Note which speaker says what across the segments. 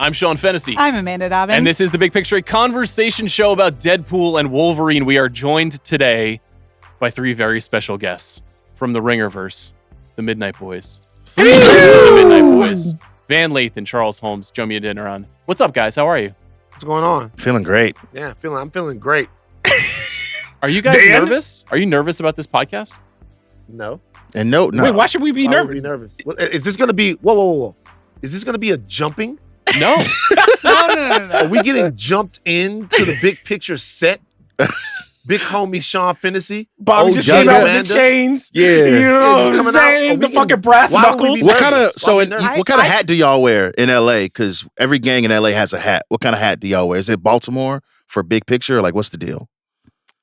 Speaker 1: I'm Sean Fennessey.
Speaker 2: I'm Amanda Dobbins.
Speaker 1: And this is The Big Picture, a conversation show about Deadpool and Wolverine. We are joined today by three very special guests from the ringerverse, the Midnight Boys. The Midnight Boys. Van Lathan, Charles Holmes, Jomi Adeniran. What's up, guys? How are you?
Speaker 3: What's going on?
Speaker 4: Feeling great.
Speaker 3: Yeah, I'm feeling great.
Speaker 1: Are you guys nervous? Are you nervous about this podcast?
Speaker 3: No.
Speaker 4: And no.
Speaker 5: Wait, why should we be nervous?
Speaker 3: Would we be nervous? Well, is this going to be, whoa. Is this going to be a jumping?
Speaker 1: No.
Speaker 2: No.
Speaker 3: Are we getting jumped into the Big Picture set? Big homie Sean Fennessey.
Speaker 5: Bobby just came out with the chains.
Speaker 4: Yeah.
Speaker 5: You know
Speaker 3: It's
Speaker 5: what I'm
Speaker 3: coming
Speaker 5: saying?
Speaker 3: out.
Speaker 5: The fucking brass
Speaker 3: why would we
Speaker 5: knuckles.
Speaker 3: be
Speaker 4: What kind of
Speaker 3: nervous?
Speaker 4: what kind of hat do y'all wear in LA? Because every gang in LA has a hat. What kind of hat do y'all wear? Is it Baltimore for Big Picture? Like, what's the deal?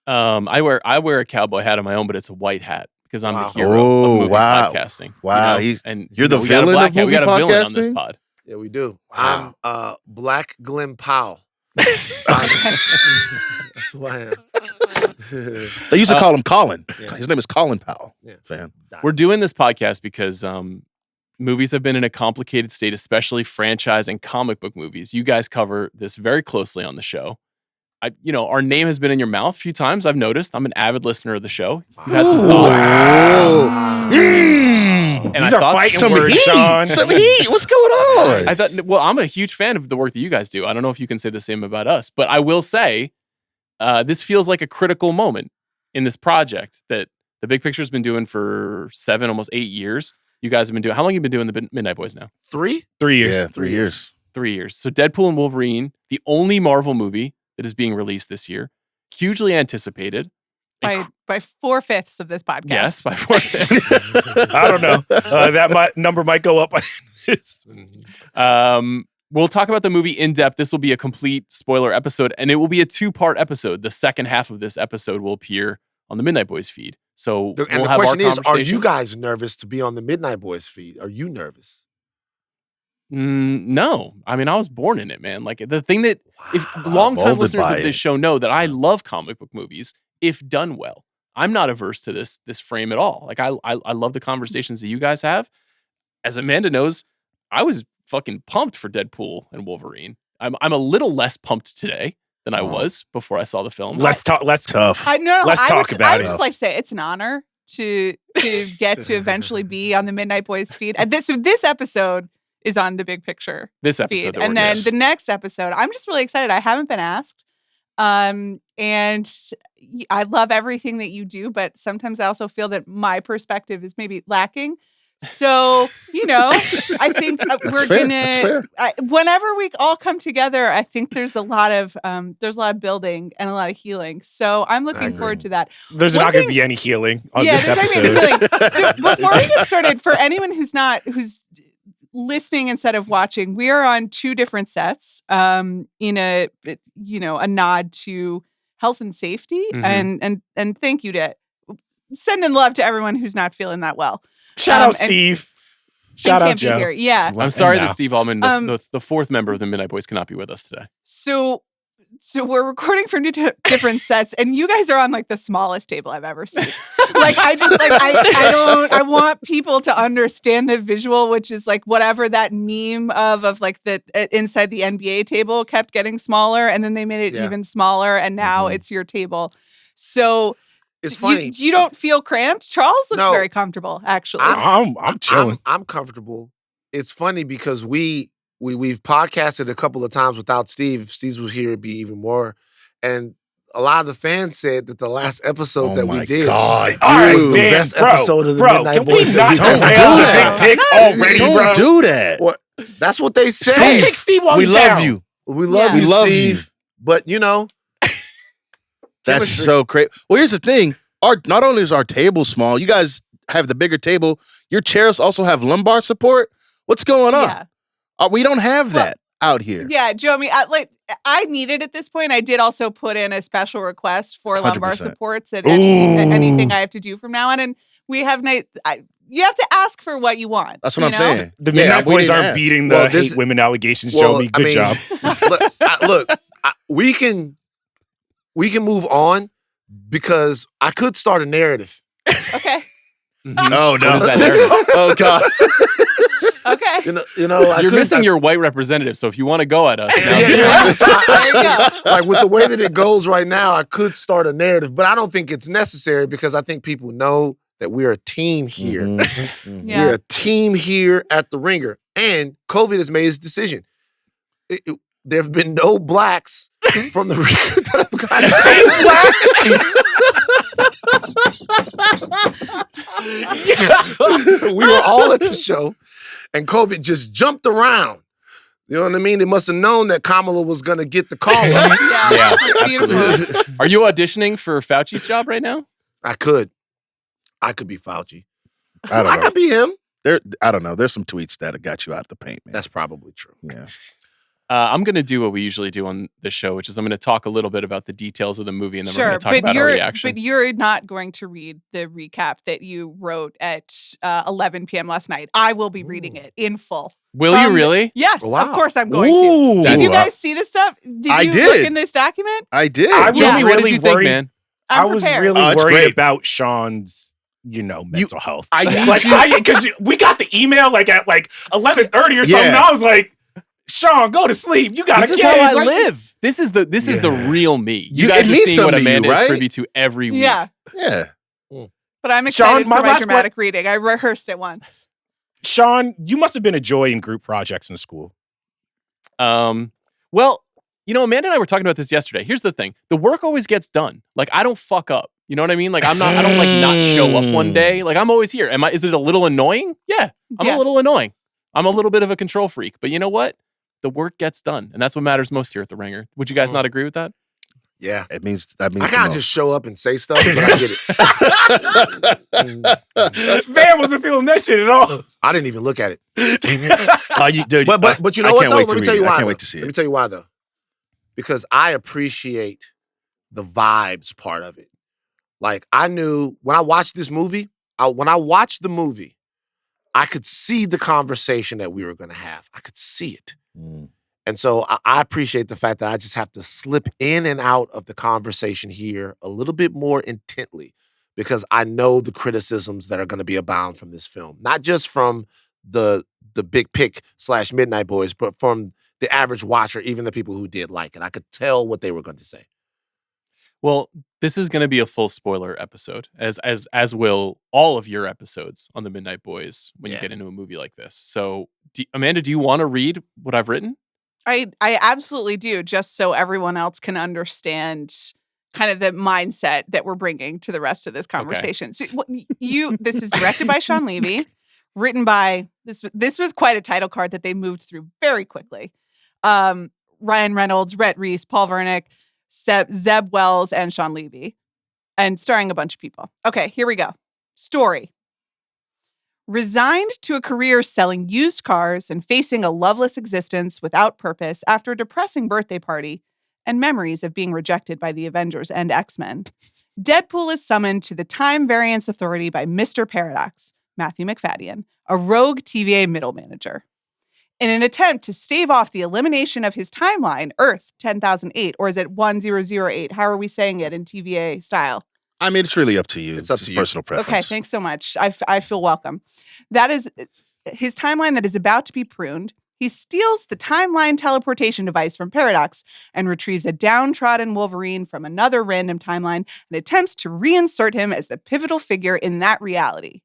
Speaker 1: I wear a cowboy hat on my own, but it's a white hat because I'm the hero
Speaker 4: Oh,
Speaker 1: of movie
Speaker 4: wow.
Speaker 1: podcasting.
Speaker 4: Wow,
Speaker 1: you're
Speaker 4: the villain of
Speaker 1: We got a
Speaker 4: movie
Speaker 1: villain on this
Speaker 4: podcasting?
Speaker 1: pod.
Speaker 3: Yeah, we do.
Speaker 4: Wow.
Speaker 3: I'm Black Glenn Powell. That's who I am.
Speaker 4: They used to call him Colin.
Speaker 3: Yeah.
Speaker 4: His name is Colin Powell.
Speaker 3: Yeah.
Speaker 4: Fan.
Speaker 1: We're doing this podcast because movies have been in a complicated state, especially franchise and comic book movies. You guys cover this very closely on the show. Our name has been in your mouth a few times. I've noticed. I'm an avid listener of the show. You've had some thoughts. And
Speaker 5: These
Speaker 1: I
Speaker 5: are
Speaker 1: thought
Speaker 5: fighting words, Sean.
Speaker 4: Some heat. What's going on?
Speaker 1: I thought, well, I'm a huge fan of the work that you guys do. I don't know if you can say the same about us, but I will say this feels like a critical moment in this project that the Big Picture's been doing for 7, almost 8 years. You guys have been doing. How long have you been doing the Midnight Boys now?
Speaker 3: 3?
Speaker 5: 3 years.
Speaker 4: Yeah, 3 years.
Speaker 1: 3 years. So Deadpool and Wolverine, the only Marvel movie that is being released this year, hugely anticipated.
Speaker 2: by 4/5 of this podcast.
Speaker 1: Yes, by 4/5.
Speaker 5: I don't know. That number might go up.
Speaker 1: We'll talk about the movie in depth. This will be a complete spoiler episode, and it will be a 2-part episode. The second half of this episode will appear on the Midnight Boys feed. So
Speaker 3: And
Speaker 1: we'll
Speaker 3: the
Speaker 1: have
Speaker 3: question
Speaker 1: our
Speaker 3: is,
Speaker 1: conversation.
Speaker 3: are you guys nervous to be on the Midnight Boys feed? Are you nervous?
Speaker 1: No. I mean, I was born in it, man. Like the thing that if longtime
Speaker 4: Molded
Speaker 1: listeners
Speaker 4: by
Speaker 1: of this
Speaker 4: it.
Speaker 1: show know that I love comic book movies if done well. I'm not averse to this frame at all. Like I love the conversations that you guys have. As Amanda knows, I was fucking pumped for Deadpool and Wolverine. I'm a little less pumped today than I was before I saw the film.
Speaker 5: Let's talk. Let's
Speaker 4: Tough.
Speaker 2: I know.
Speaker 5: Let's talk about
Speaker 2: I'd
Speaker 5: it.
Speaker 2: just like to say it's an honor to get to eventually be on the Midnight Boys feed. And this episode is on the Big Picture
Speaker 1: This episode,
Speaker 2: feed,
Speaker 1: that
Speaker 2: and
Speaker 1: we're
Speaker 2: then
Speaker 1: doing.
Speaker 2: the next episode. I'm just really excited. I haven't been asked, and I love everything that you do, but sometimes I also feel that my perspective is maybe lacking. So, I think we're
Speaker 4: fair. That's
Speaker 2: gonna.
Speaker 4: fair.
Speaker 2: Whenever we all come together, I think there's a lot of building and a lot of healing. So I'm looking forward to that.
Speaker 5: There's
Speaker 2: One
Speaker 5: not going to
Speaker 2: thing-
Speaker 5: be any healing on
Speaker 2: Yeah,
Speaker 5: this
Speaker 2: there's not gonna be
Speaker 5: episode.
Speaker 2: any healing. So before we get started, for anyone who's listening instead of watching, we are on 2 different sets. In a nod to health and safety,
Speaker 1: Mhm.
Speaker 2: and thank you to sending love to everyone who's not feeling that well.
Speaker 5: Shout out
Speaker 2: and-
Speaker 5: Steve.
Speaker 2: and
Speaker 5: Shout out
Speaker 2: can't be
Speaker 5: Joe.
Speaker 2: here. Yeah.
Speaker 1: I'm sorry
Speaker 5: And
Speaker 1: that
Speaker 5: now.
Speaker 1: Steve Allman,
Speaker 2: Um,
Speaker 1: the fourth member of the Midnight Boys, cannot be with us today.
Speaker 2: So we're recording from different sets, and you guys are on like the smallest table I've ever seen. Like I want people to understand the visual, which is like whatever that meme of like the inside the NBA table kept getting smaller, and then they made it
Speaker 3: Yeah.
Speaker 2: even smaller, and now
Speaker 4: Mhm.
Speaker 2: it's your table. So
Speaker 3: It's funny.
Speaker 2: you don't feel cramped. Charles looks
Speaker 3: No.
Speaker 2: very comfortable, actually.
Speaker 5: I'm chilling.
Speaker 3: I'm comfortable. It's funny because we've podcasted a couple of times without Steve. If Steve was here, it'd be even more. And a lot of the fans said that the last episode
Speaker 4: Oh
Speaker 3: that we
Speaker 4: my
Speaker 3: did
Speaker 4: God,
Speaker 5: All right,
Speaker 3: was the
Speaker 5: Dan,
Speaker 3: best
Speaker 5: bro,
Speaker 3: episode of the
Speaker 5: bro,
Speaker 3: Midnight
Speaker 5: can
Speaker 3: Boys.
Speaker 5: we
Speaker 3: that
Speaker 5: not
Speaker 3: we've
Speaker 4: Don't
Speaker 3: done.
Speaker 5: derail
Speaker 4: do
Speaker 5: the
Speaker 4: that.
Speaker 5: big pick already,
Speaker 4: Don't
Speaker 5: bro?
Speaker 4: do that.
Speaker 3: What? That's what they said.
Speaker 5: Don't kick Steve while
Speaker 4: We
Speaker 5: he's
Speaker 4: love
Speaker 5: down.
Speaker 4: you.
Speaker 3: We love
Speaker 2: Yeah.
Speaker 3: you,
Speaker 4: We love
Speaker 3: Steve.
Speaker 4: you.
Speaker 3: But
Speaker 4: That's
Speaker 3: chemistry.
Speaker 4: so crazy. Well, here's the thing. Not only is our table small, you guys have the bigger table. Your chairs also have lumbar support. What's going on?
Speaker 2: Yeah.
Speaker 4: We don't have
Speaker 2: Well,
Speaker 4: that out here.
Speaker 2: Yeah, Jomi, I need it at this point. I did also put in a special request for lumbar
Speaker 4: 100%.
Speaker 2: supports and
Speaker 5: Ooh.
Speaker 2: anything I have to do from now on. And we have you have to ask for what you want.
Speaker 4: That's what I'm
Speaker 2: know?
Speaker 4: saying.
Speaker 5: The
Speaker 4: Yeah,
Speaker 5: Midnight
Speaker 4: we
Speaker 5: Boys
Speaker 4: didn't
Speaker 5: aren't
Speaker 4: ask.
Speaker 5: beating the
Speaker 3: Well, this
Speaker 5: hate
Speaker 3: is-
Speaker 5: women allegations,
Speaker 3: Well,
Speaker 5: Jomi.
Speaker 3: I
Speaker 5: Good
Speaker 3: mean,
Speaker 5: job.
Speaker 3: we can move on because I could start a narrative.
Speaker 2: Okay.
Speaker 1: Mhm.
Speaker 4: Oh no!
Speaker 1: What is that narrative?
Speaker 4: Oh god!
Speaker 2: Okay.
Speaker 1: You're missing your white representative, so if you want to go at us, now
Speaker 3: Yeah,
Speaker 2: There you go.
Speaker 3: like with the way that it goes right now, I could start a narrative, but I don't think it's necessary because I think people know that we're a team here.
Speaker 2: Yeah.
Speaker 3: We're a team here at the Ringer, and COVID has made its decision. There have been no blacks from the Ringer that have gotten. We were all at the show, and COVID just jumped around. You know what I mean? They must have known that Kamala was going to get the call up.
Speaker 1: Yeah,
Speaker 2: That's beautiful.
Speaker 1: absolutely. Are you auditioning for Fauci's job right now?
Speaker 3: I could be Fauci.
Speaker 4: I don't
Speaker 3: I
Speaker 4: know.
Speaker 3: could be him.
Speaker 4: I don't know. There's some tweets that have got you out of the paint, man.
Speaker 3: That's probably true.
Speaker 4: Yeah.
Speaker 1: I'm going to do what we usually do on the show, which is I'm going to talk a little bit about the details of the movie, and then we're
Speaker 2: Sure,
Speaker 1: going to talk about our reaction.
Speaker 2: but you're not going to read the recap that you wrote at 11 p.m. last night. I will be reading it in full.
Speaker 1: Will you really?
Speaker 2: Yes,
Speaker 3: Wow.
Speaker 2: of course I'm going to.
Speaker 5: Ooh.
Speaker 2: Did you
Speaker 4: Ooh.
Speaker 2: guys see this stuff? Did
Speaker 4: I
Speaker 2: you
Speaker 4: did.
Speaker 2: look in this document?
Speaker 4: I did.
Speaker 5: I was
Speaker 2: Yeah.
Speaker 1: Jomi, what did
Speaker 5: really
Speaker 1: you think,
Speaker 5: worried.
Speaker 1: man?
Speaker 2: I'm
Speaker 5: I was
Speaker 2: prepared.
Speaker 5: really
Speaker 4: Oh, it's
Speaker 5: worried
Speaker 4: great.
Speaker 5: about Sean's, mental health.
Speaker 4: I need
Speaker 5: Like,
Speaker 4: you.
Speaker 5: because we got the email like at 11:30 or something.
Speaker 4: Yeah.
Speaker 5: And I was like, Sean, go to sleep. You got
Speaker 1: This
Speaker 5: a
Speaker 1: is
Speaker 5: kid.
Speaker 1: how I
Speaker 5: Like,
Speaker 1: live. This is the real me. You
Speaker 4: You-
Speaker 1: guys
Speaker 4: it
Speaker 1: are
Speaker 4: means
Speaker 1: seeing what
Speaker 4: something to you,
Speaker 1: Amanda is
Speaker 4: right?
Speaker 1: privy to every week.
Speaker 2: Yeah,
Speaker 4: Yeah.
Speaker 2: but I'm excited
Speaker 5: my
Speaker 2: for my
Speaker 5: last
Speaker 2: dramatic reading. I rehearsed it once.
Speaker 5: Sean, you must have been a joy in group projects in school.
Speaker 1: Well, Amanda and I were talking about this yesterday. Here's the thing. The work always gets done. Like, I don't fuck up. You know what I mean? Like, I don't like not show up one day. Like, I'm always here. Is it a little annoying? Yeah. I'm
Speaker 2: Yes.
Speaker 1: a little annoying. I'm a little bit of a control freak. But you know what? The work gets done. And that's what matters most here at the Ringer. Would you guys not agree with that?
Speaker 3: Yeah.
Speaker 4: That means
Speaker 3: I
Speaker 4: the
Speaker 3: can't
Speaker 4: most.
Speaker 3: just show up and say stuff, but I get it.
Speaker 5: Man wasn't feeling that shit at all.
Speaker 3: I didn't even look at it.
Speaker 4: Dude,
Speaker 3: But you know
Speaker 4: I
Speaker 3: what
Speaker 4: can't
Speaker 3: though?
Speaker 4: wait
Speaker 3: Let
Speaker 4: to
Speaker 3: me tell
Speaker 4: read
Speaker 3: you
Speaker 4: it.
Speaker 3: why.
Speaker 4: I can't
Speaker 3: though.
Speaker 4: wait to see
Speaker 3: Let me
Speaker 4: it.
Speaker 3: tell you why though. Because I appreciate the vibes part of it. Like I knew when I watched this movie, when I watched the movie, I could see the conversation that we were going to have. I could see it. And so I appreciate the fact that I just have to slip in and out of the conversation here a little bit more intently because I know the criticisms that are going to be abound from this film. Not just from the big pick / Midnight Boys, but from the average watcher, even the people who did like it. I could tell what they were going to say.
Speaker 1: Well, this is going to be a full spoiler episode, as will all of your episodes on the Midnight Boys when you
Speaker 3: Yeah.
Speaker 1: get into a movie like this. So, Amanda, do you want to read what I've written?
Speaker 2: I absolutely do, just so everyone else can understand kind of the mindset that we're bringing to the rest of this conversation. So this is directed by Sean Levy, written by this was quite a title card that they moved through very quickly. Ryan Reynolds, Rhett Reese, Paul Wernick, Zeb Wells, and Sean Levy, and starring a bunch of people. Okay, here we go. Story. Resigned to a career selling used cars and facing a loveless existence without purpose after a depressing birthday party and memories of being rejected by the Avengers and X-Men, Deadpool is summoned to the Time Variance Authority by Mr. Paradox, Matthew McFadden, a rogue TVA middle manager. In an attempt to stave off the elimination of his timeline, Earth 10,008, or is it 1008? How are we saying it in TVA style?
Speaker 4: I mean, it's really up to you.
Speaker 3: It's up
Speaker 4: just
Speaker 3: to you.
Speaker 4: personal preference.
Speaker 2: Okay, thanks so much. I feel welcome. That is his timeline that is about to be pruned. He steals the timeline teleportation device from Paradox and retrieves a downtrodden Wolverine from another random timeline and attempts to reinsert him as the pivotal figure in that reality.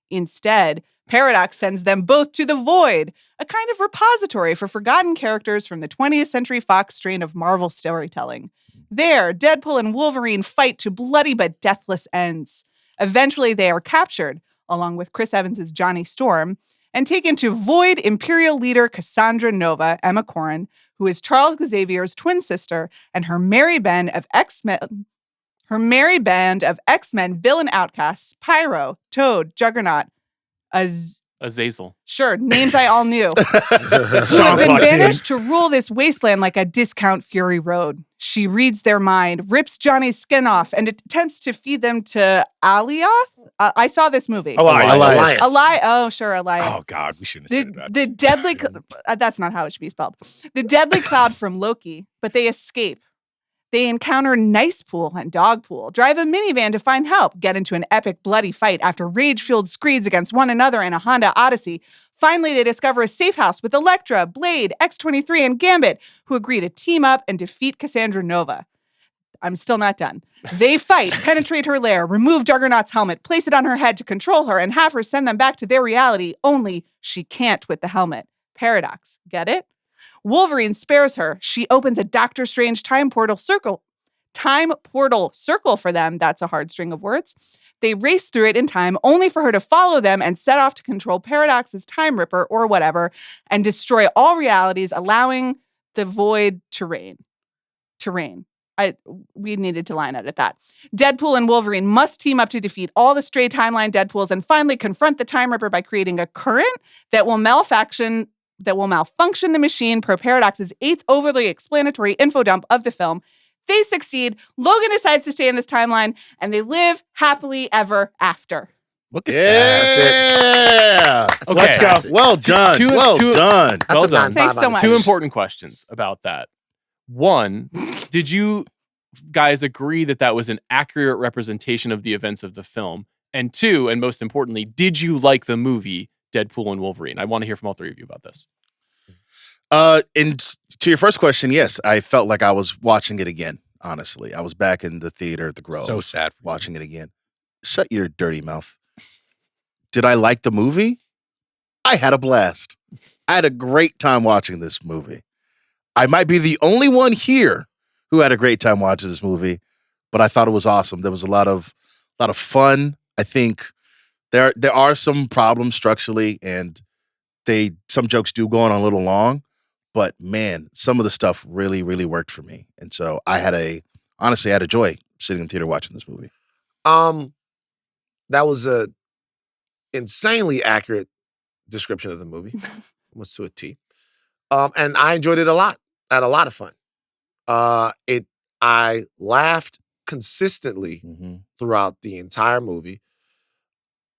Speaker 2: Instead, Paradox sends them both to the Void, a kind of repository for forgotten characters from the 20th Century Fox strain of Marvel storytelling. There, Deadpool and Wolverine fight to bloody but deathless ends. Eventually, they are captured, along with Chris Evans' Johnny Storm, and taken to Void Imperial leader Cassandra Nova, Emma Corrin, who is Charles Xavier's twin sister, and her merry band of X-Men villain outcasts, Pyro, Toad, Juggernaut,
Speaker 1: Azazel.
Speaker 2: Sure, names I all knew. Who have
Speaker 5: Sean's
Speaker 2: been
Speaker 5: locked in.
Speaker 2: banished to rule this wasteland like a discount Fury Road. She reads their mind, rips Johnny's skin off, and attempts to feed them to Alioth. I saw this movie.
Speaker 5: Alive.
Speaker 2: Oh, sure, Alioth.
Speaker 5: Oh, God, we shouldn't have said that.
Speaker 2: The deadly, that's not how it should be spelled. The deadly cloud from Loki, but they escape. They encounter Nicepool and Dogpool, drive a minivan to find help, get into an epic bloody fight after rage-fueled screeds against one another in a Honda Odyssey. Finally, they discover a safe house with Elektra, Blade, X-23, and Gambit, who agree to team up and defeat Cassandra Nova. I'm still not done. They fight, penetrate her lair, remove Juggernaut's helmet, place it on her head to control her, and have her send them back to their reality, only she can't with the helmet. Paradox. Get it? Wolverine spares her. She opens a Doctor Strange time portal circle for them. That's a hard string of words. They race through it in time, only for her to follow them and set off to control Paradox's Time Ripper or whatever, and destroy all realities, allowing the void to reign. We needed to line edit that. Deadpool and Wolverine must team up to defeat all the stray timeline Deadpools and finally confront the Time Ripper by creating a current that will malfunction the machine per Paradox's 8th overly explanatory info dump of the film. They succeed. Logan decides to stay in this timeline, and they live happily ever after.
Speaker 5: Look at
Speaker 4: Yeah.
Speaker 3: That's
Speaker 1: Okay.
Speaker 5: Let's go.
Speaker 3: fantastic.
Speaker 4: Well done.
Speaker 1: Two-
Speaker 4: well
Speaker 1: two-
Speaker 4: done.
Speaker 3: That's
Speaker 1: Well
Speaker 3: a
Speaker 1: done.
Speaker 3: 9.5
Speaker 2: Thanks so
Speaker 3: out of
Speaker 2: much.
Speaker 3: 10.
Speaker 1: Two important questions about that. One, did you guys agree that that was an accurate representation of the events of the film? And two, and most importantly, did you like the movie Deadpool and Wolverine? I want to hear from all three of you about this.
Speaker 4: And to your first question, yes, I felt like I was watching it again. Honestly, I was back in the theater at the Grove.
Speaker 5: So sad. For you.
Speaker 4: watching it again. Shut your dirty mouth. Did I like the movie? I had a blast. I had a great time watching this movie. I might be the only one here who had a great time watching this movie, but I thought it was awesome. There was a lot of fun. I think there are some problems structurally, and some jokes do go on a little long, but man, some of the stuff really, really worked for me. And so honestly had a joy sitting in theater watching this movie.
Speaker 3: That was a insanely accurate description of the movie. Almost to a T. And I enjoyed it a lot. I had a lot of fun. I laughed consistently throughout the entire movie.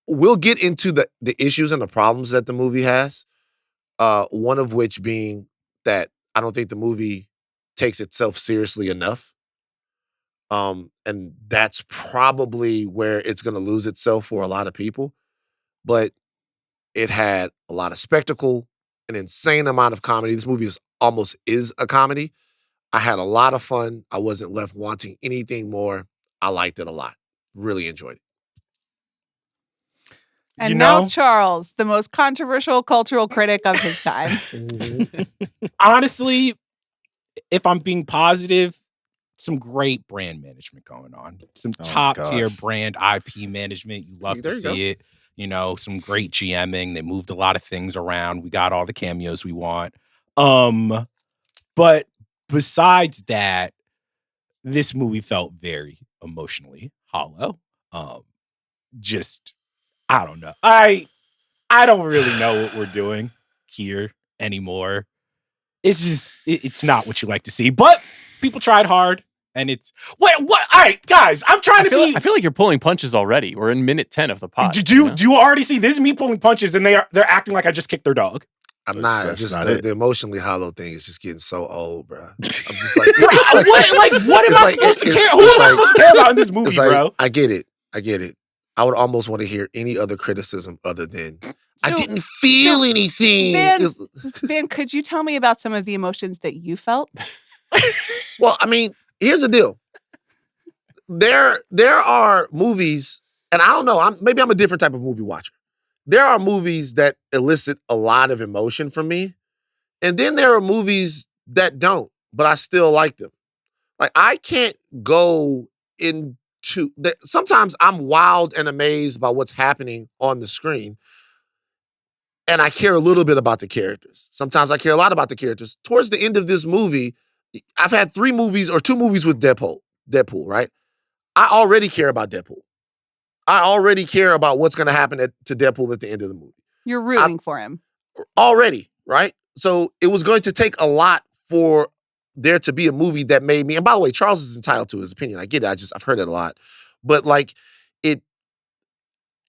Speaker 3: We'll get into the issues and the problems that the movie has. One of which being that I don't think the movie takes itself seriously enough. And that's probably where it's going to lose itself for a lot of people. But it had a lot of spectacle, an insane amount of comedy. This movie almost is a comedy. I had a lot of fun. I wasn't left wanting anything more. I liked it a lot. Really enjoyed it.
Speaker 2: And now Charles, the most controversial cultural critic of his time.
Speaker 5: Honestly, if I'm being positive, some great brand management going on. Some top tier brand IP management. You love to see it. You know, some great GMing. They moved a lot of things around. We got all the cameos we want. But besides that, this movie felt very emotionally hollow. I don't know. I don't really know what we're doing here anymore. It's just it's not what you like to see. But people tried hard, and it's what? All right, guys, I'm trying to be.
Speaker 1: I feel like you're pulling punches already. We're in minute 10 of the pod.
Speaker 5: Do you already see this is me pulling punches, and they're acting like I just kicked their dog?
Speaker 3: I'm not.
Speaker 4: That's
Speaker 3: Just
Speaker 4: not
Speaker 3: the emotionally hollow thing is just getting so old, bro. I'm just like,
Speaker 5: what am I supposed to care? Who am I supposed to care about in this movie, bro?
Speaker 3: I get it. I would almost want to hear any other criticism other than I didn't feel anything.
Speaker 2: Van, could you tell me about some of the emotions that you felt?
Speaker 3: Well, I mean, here's the deal. There are movies, and I don't know. Maybe I'm a different type of movie watcher. There are movies that elicit a lot of emotion from me, and then there are movies that don't, but I still like them. Like I can't go into that. Sometimes I'm wild and amazed by what's happening on the screen, and I care a little bit about the characters. Sometimes I care a lot about the characters. Towards the end of this movie, I've had 2 movies with Deadpool, right? I already care about Deadpool. I already care about what's going to happen to Deadpool at the end of the movie.
Speaker 2: You're rooting for him.
Speaker 3: Already, right? So it was going to take a lot for there to be a movie that made me, and by the way, Charles is entitled to his opinion. I get it. I've heard it a lot. But like it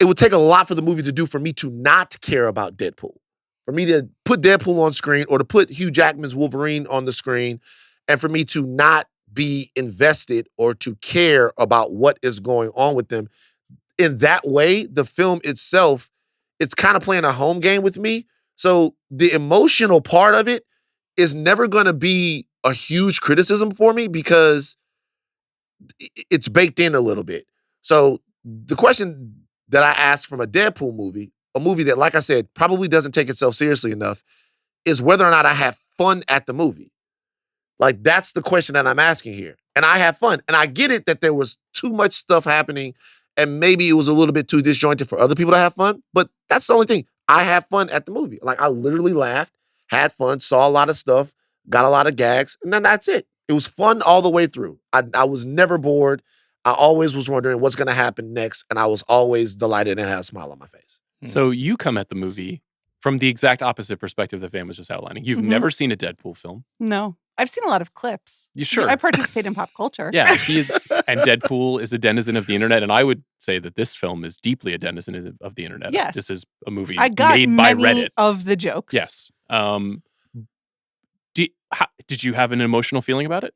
Speaker 3: would take a lot for the movie to do for me to not care about Deadpool. For me to put Deadpool on screen or to put Hugh Jackman's Wolverine on the screen and for me to not be invested or to care about what is going on with them. In that way, the film itself, it's kind of playing a home game with me. So the emotional part of it is never going to be a huge criticism for me because it's baked in a little bit. So the question that I asked from a Deadpool movie, a movie that, like I said, probably doesn't take itself seriously enough, is whether or not I have fun at the movie. Like, that's the question that I'm asking here. And I have fun. And I get it that there was too much stuff happening and maybe it was a little bit too disjointed for other people to have fun. But that's the only thing. I have fun at the movie. Like, I literally laughed, had fun, saw a lot of stuff, got a lot of gags, and then that's it. It was fun all the way through. I was never bored. I always was wondering what's going to happen next. And I was always delighted and had a smile on my face.
Speaker 1: So you come at the movie from the exact opposite perspective that Van was just outlining. You've never seen a Deadpool film.
Speaker 2: No. I've seen a lot of clips.
Speaker 1: You sure?
Speaker 2: I participate in pop culture.
Speaker 1: Yeah, and Deadpool is a denizen of the internet, and I would say that this film is deeply a denizen of the internet.
Speaker 2: Yes.
Speaker 1: This is a movie
Speaker 2: I got
Speaker 1: made by
Speaker 2: many
Speaker 1: Reddit.
Speaker 2: of the jokes.
Speaker 1: Yes. Did you have an emotional feeling about it?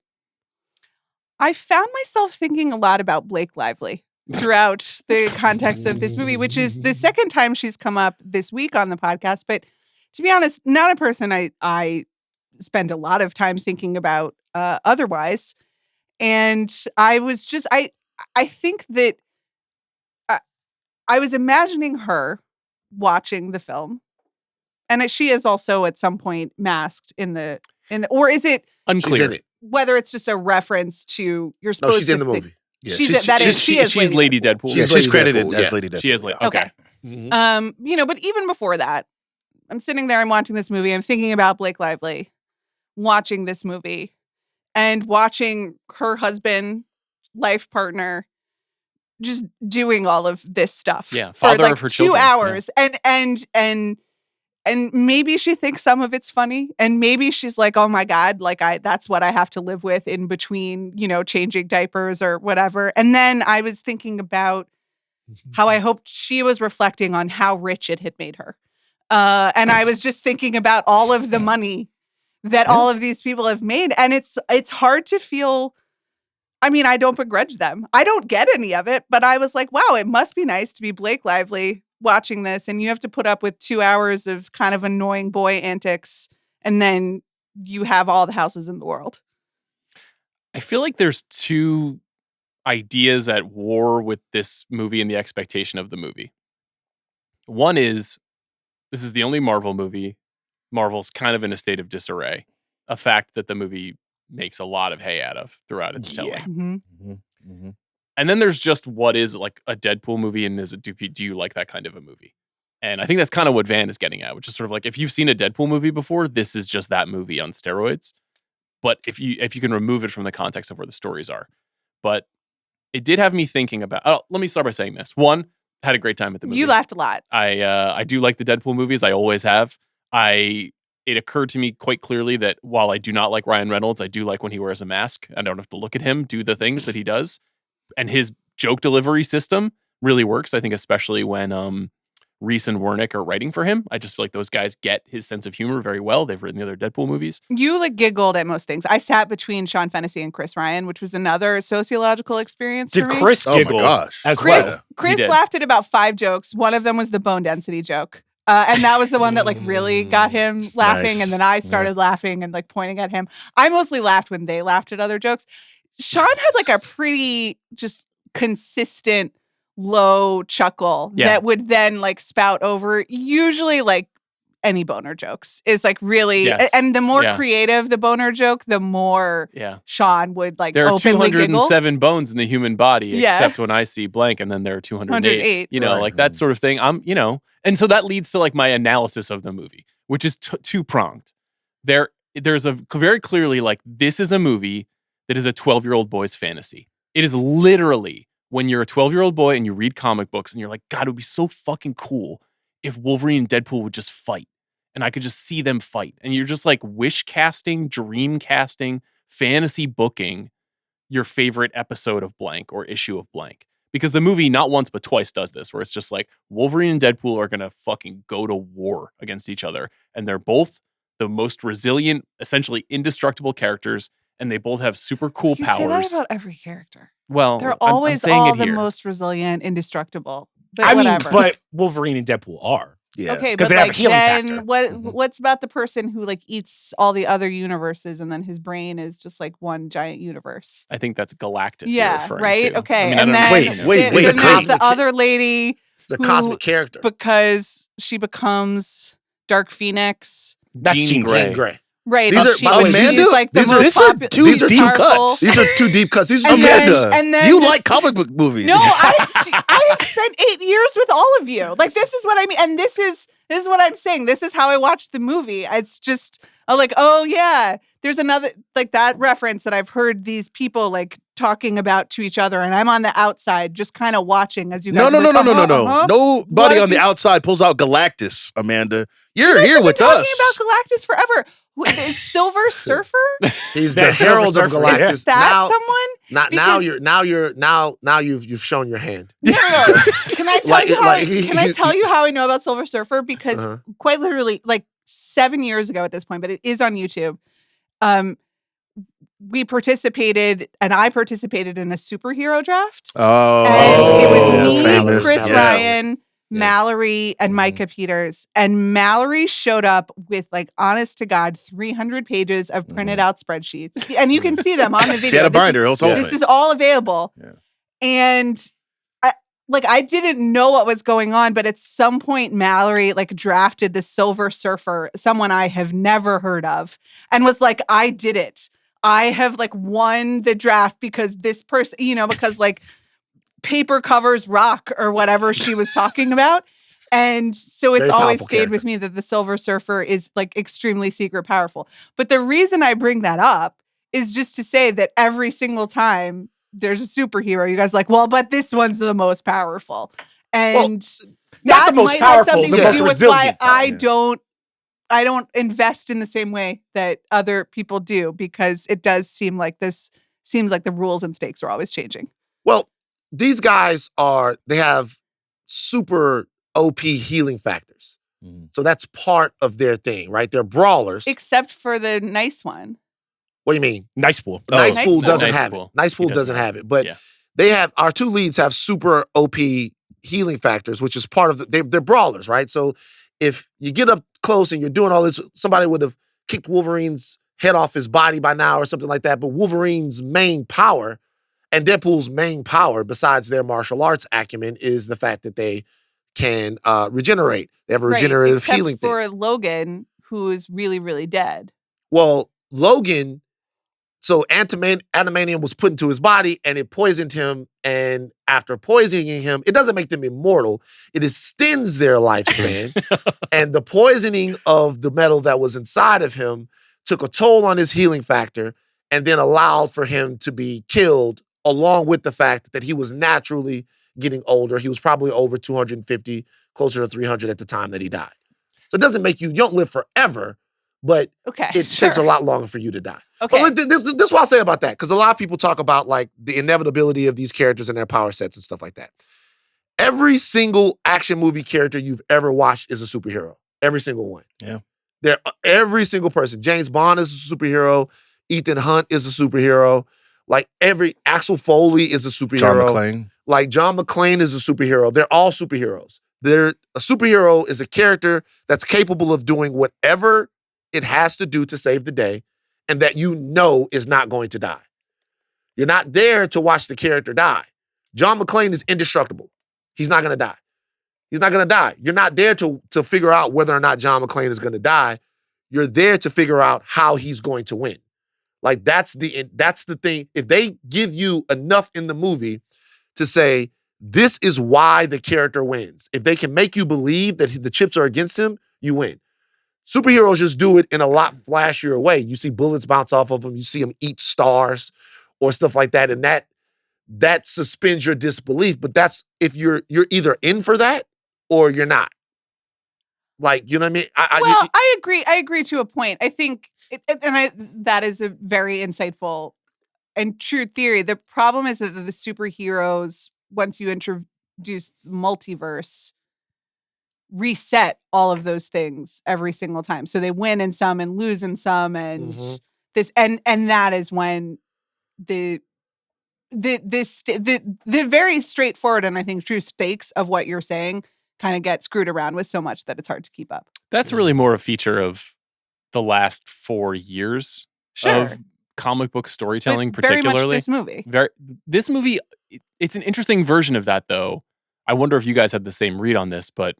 Speaker 2: I found myself thinking a lot about Blake Lively throughout the context of this movie, which is the second time she's come up this week on the podcast. But to be honest, not a person I spend a lot of time thinking about otherwise. And I was just, I think that I was imagining her watching the film. And she is also at some point masked in the or is it
Speaker 1: unclear?
Speaker 3: She's in it.
Speaker 2: Whether it's just a reference to you're supposed to.
Speaker 3: No, she's in the movie.
Speaker 1: Yeah.
Speaker 2: She's
Speaker 1: Lady Deadpool.
Speaker 3: Yeah,
Speaker 4: she's credited
Speaker 3: Deadpool,
Speaker 4: as
Speaker 3: yeah.
Speaker 4: Lady Deadpool.
Speaker 1: She is Lady. Okay.
Speaker 2: But even before that, I'm sitting there and watching this movie. I'm thinking about Blake Lively watching this movie and watching her husband, life partner, just doing all of this stuff.
Speaker 1: Yeah,
Speaker 2: for
Speaker 1: father
Speaker 2: like
Speaker 1: of her
Speaker 2: 2
Speaker 1: children.
Speaker 2: hours. And maybe she thinks some of it's funny. And maybe she's like, oh my God, like that's what I have to live with in between, changing diapers or whatever. And then I was thinking about how I hoped she was reflecting on how rich it had made her. And I was just thinking about all of the money that all of these people have made. And it's hard to feel, I mean, I don't begrudge them. I don't get any of it, but I was like, wow, it must be nice to be Blake Lively watching this. And you have to put up with 2 hours of kind of annoying boy antics. And then you have all the houses in the world.
Speaker 1: I feel like there's two ideas at war with this movie and the expectation of the movie. One is, this is the only Marvel movie. Marvel's kind of in a state of disarray. A fact that the movie makes a lot of hay out of throughout its telling. And then there's just what is like a Deadpool movie, and do you like that kind of a movie? And I think that's kind of what Van is getting at, which is sort of like, if you've seen a Deadpool movie before, this is just that movie on steroids. But if you can remove it from the context of where the stories are. But it did have me thinking about, let me start by saying this. One, had a great time at the movie.
Speaker 2: You laughed a lot.
Speaker 1: I do like the Deadpool movies. I always have. It occurred to me quite clearly that while I do not like Ryan Reynolds, I do like when he wears a mask. I don't have to look at him do the things that he does. And his joke delivery system really works. I think especially when Reese and Wernick are writing for him. I just feel like those guys get his sense of humor very well. They've written the other Deadpool movies.
Speaker 2: You like giggled at most things. I sat between Sean Fennessey and Chris Ryan, which was another sociological experience
Speaker 5: Did
Speaker 2: for me.
Speaker 5: Chris giggle
Speaker 4: Oh my gosh.
Speaker 5: as
Speaker 2: Chris,
Speaker 5: well?
Speaker 2: Chris
Speaker 1: did.
Speaker 2: laughed at about 5 jokes. One of them was the bone density joke. And that was the one that like really got him laughing.
Speaker 4: Nice.
Speaker 2: And then I started laughing and like pointing at him. I mostly laughed when they laughed at other jokes. Sean had like a pretty just consistent low chuckle that would then like spout over usually like any boner jokes is like really, and the more creative the boner joke, the more Sean would like
Speaker 1: there are
Speaker 2: openly
Speaker 1: 207
Speaker 2: giggle.
Speaker 1: bones in the human body, except when I see blank, and then there are 208. Like that sort of thing. And so that leads to like my analysis of the movie, which is two-pronged. There's a very clearly like, this is a movie that is a 12-year-old boy's fantasy. It is literally when you're a 12-year-old boy and you read comic books and you're like, God, it would be so fucking cool if Wolverine and Deadpool would just fight and I could just see them fight. And you're just like wish casting, dream casting, fantasy booking your favorite episode of blank or issue of blank. Because the movie not once but twice does this, where it's just like Wolverine and Deadpool are going to fucking go to war against each other. And they're both the most resilient, essentially indestructible characters. and they both have super cool
Speaker 2: You
Speaker 1: powers.
Speaker 2: say that about every character.
Speaker 1: Well,
Speaker 2: They're
Speaker 1: I'm
Speaker 2: always
Speaker 1: saying
Speaker 2: all
Speaker 1: it
Speaker 2: the
Speaker 1: here.
Speaker 2: most resilient, indestructible. But
Speaker 5: I mean,
Speaker 2: whatever.
Speaker 5: but Wolverine and Deadpool are.
Speaker 4: Yeah.
Speaker 2: Okay,
Speaker 5: 'Cause
Speaker 2: but
Speaker 5: they have a
Speaker 2: like
Speaker 5: healing
Speaker 2: then
Speaker 5: factor.
Speaker 2: what's about the person who like eats all the other universes and then his brain is just like one giant universe?
Speaker 1: I think that's Galactus. you're
Speaker 2: Yeah,
Speaker 1: referring
Speaker 2: right.
Speaker 1: to.
Speaker 2: Okay,
Speaker 1: I mean,
Speaker 2: and
Speaker 1: I don't
Speaker 2: then
Speaker 1: know.
Speaker 4: Wait,
Speaker 2: then
Speaker 3: wait,
Speaker 2: there's
Speaker 3: cosmic-
Speaker 2: the other lady
Speaker 3: It's a
Speaker 2: who-
Speaker 3: cosmic character.
Speaker 2: because she becomes Dark Phoenix.
Speaker 5: That's
Speaker 1: Jean
Speaker 5: Jean
Speaker 1: Grey.
Speaker 3: Jean Grey.
Speaker 2: Right,
Speaker 3: These
Speaker 2: and
Speaker 3: are-
Speaker 2: she,
Speaker 3: by the way,
Speaker 2: she's
Speaker 4: Amanda,
Speaker 2: like the
Speaker 3: these are-
Speaker 2: most
Speaker 4: these are
Speaker 2: popular.
Speaker 4: two
Speaker 2: she's
Speaker 4: deep
Speaker 2: powerful.
Speaker 4: cuts.
Speaker 3: These are two deep cuts. These are
Speaker 2: And then-
Speaker 4: Amanda,
Speaker 2: and then
Speaker 4: you
Speaker 2: this-
Speaker 4: like comic book movies.
Speaker 2: No, I have spent 8 years with all of you. Like this is what I mean, and this is what I'm saying. This is how I watched the movie. It's just like, oh yeah, there's another like that reference that I've heard these people like talking about to each other, and I'm on the outside just kind of watching as you guys.
Speaker 4: No.
Speaker 2: are like, uh-huh.
Speaker 4: Nobody
Speaker 2: What
Speaker 4: on the
Speaker 2: if-
Speaker 4: outside pulls out Galactus, Amanda. You're
Speaker 2: You guys
Speaker 4: here
Speaker 2: have been
Speaker 4: with
Speaker 2: talking
Speaker 4: us.
Speaker 2: about Galactus forever. Is Silver Surfer?
Speaker 3: He's the
Speaker 5: That's
Speaker 3: herald of
Speaker 5: Silver Surfer, yeah.
Speaker 3: Galactus.
Speaker 2: Is that someone?
Speaker 3: Now you've shown your hand.
Speaker 2: No. Can I tell
Speaker 3: Like-
Speaker 2: you how?
Speaker 3: like,
Speaker 2: Can I tell you how I know about Silver Surfer? Because
Speaker 3: Uh-huh.
Speaker 2: quite literally, like 7 years ago at this point, but it is on YouTube. We participated, and I participated in a superhero draft,
Speaker 4: Oh,
Speaker 2: and it was
Speaker 3: yeah,
Speaker 2: me,
Speaker 3: famous.
Speaker 2: Chris
Speaker 3: Yeah.
Speaker 2: Ryan, Mallory, and Micah Peters. And Mallory showed up with, like, honest to God, 300 pages of printed out spreadsheets, and you can see them on the video.
Speaker 4: She had a
Speaker 2: This is-
Speaker 4: binder. It's
Speaker 3: yeah.
Speaker 2: This is all available.
Speaker 4: Yeah.
Speaker 2: And I didn't know what was going on, but at some point Mallory like drafted the Silver Surfer, someone I have never heard of, and was like, I did it. I have like won the draft because this person, because like paper covers rock or whatever she was talking about. And so it's
Speaker 3: Very
Speaker 2: always
Speaker 3: powerful
Speaker 2: stayed
Speaker 3: character.
Speaker 2: with me that the Silver Surfer is like extremely secret powerful. But the reason I bring that up is just to say that every single time there's a superhero, you guys are like, well, but this one's the most powerful. And
Speaker 5: Not
Speaker 2: that
Speaker 5: the most
Speaker 2: might have
Speaker 5: powerful,
Speaker 2: something
Speaker 3: the
Speaker 2: to
Speaker 3: most
Speaker 2: do with why
Speaker 5: resilient,
Speaker 2: I don't invest in the same way that other people do, because it does seem like the rules and stakes are always changing.
Speaker 3: Well, these guys they have super OP healing factors. So that's part of their thing, right? They're brawlers.
Speaker 2: Except for the nice one.
Speaker 3: What do you mean?
Speaker 5: Nice pool.
Speaker 3: Nice
Speaker 2: Nice
Speaker 3: Pool
Speaker 2: Pool.
Speaker 3: doesn't
Speaker 1: Nice
Speaker 3: have
Speaker 1: Pool.
Speaker 3: it. Nice Pool
Speaker 1: He
Speaker 3: doesn't have it. But
Speaker 1: Yeah.
Speaker 3: they have, our two leads have super OP healing factors, which is part of they're brawlers, right? So if you get up close and you're doing all this, somebody would have kicked Wolverine's head off his body by now or something like that. But Wolverine's main power and Deadpool's main power, besides their martial arts acumen, is the fact that they can regenerate. They have a regenerative
Speaker 2: Except
Speaker 3: healing thing.
Speaker 2: for Logan, who is really, really dead.
Speaker 3: Well, Logan, so adamantium was put into his body and it poisoned him. And after poisoning him, it doesn't make them immortal. It extends their lifespan. And the poisoning of the metal that was inside of him took a toll on his healing factor and then allowed for him to be killed, along with the fact that he was naturally getting older. He was probably over 250, closer to 300 at the time that he died. So it doesn't make you don't live forever, but
Speaker 2: Okay.
Speaker 3: it takes a lot longer for you to die.
Speaker 2: Okay.
Speaker 3: But this is what I'll say about that, because a lot of people talk about like the inevitability of these characters and their power sets and stuff like that. Every single action movie character you've ever watched is a superhero. Every single one.
Speaker 4: Yeah.
Speaker 3: Every single person. James Bond is a superhero. Ethan Hunt is a superhero. Like every Axel Foley is a superhero.
Speaker 4: John McClane.
Speaker 3: Like John McClane is a superhero. They're all superheroes. A superhero is a character that's capable of doing whatever it has to do to save the day, and that you know is not going to die. You're not there to watch the character die. John McClane is indestructible. He's not going to die. He's not going to die. You're not there to figure out whether or not John McClane is going to die. You're there to figure out how he's going to win. Like that's the thing. If they give you enough in the movie to say, this is why the character wins. If they can make you believe that the chips are against him, you win. Superheroes just do it in a lot flashier way. You see bullets bounce off of them. You see them eat stars or stuff like that. And that suspends your disbelief. But that's if you're either in for that or you're not. Like, you know what I mean?
Speaker 2: I agree. I agree to a point. I think, that is a very insightful and true theory. The problem is that the superheroes, once you introduce multiverse, reset all of those things every single time. So they win in some and lose in some, and this, and that is when the very straightforward and I think true stakes of what you're saying kind of get screwed around with so much that it's hard to keep up.
Speaker 1: That's really more a feature of the last 4 years of comic book storytelling, particularly.
Speaker 2: Very much this movie.
Speaker 1: This movie, it's an interesting version of that, though. I wonder if you guys had the same read on this, but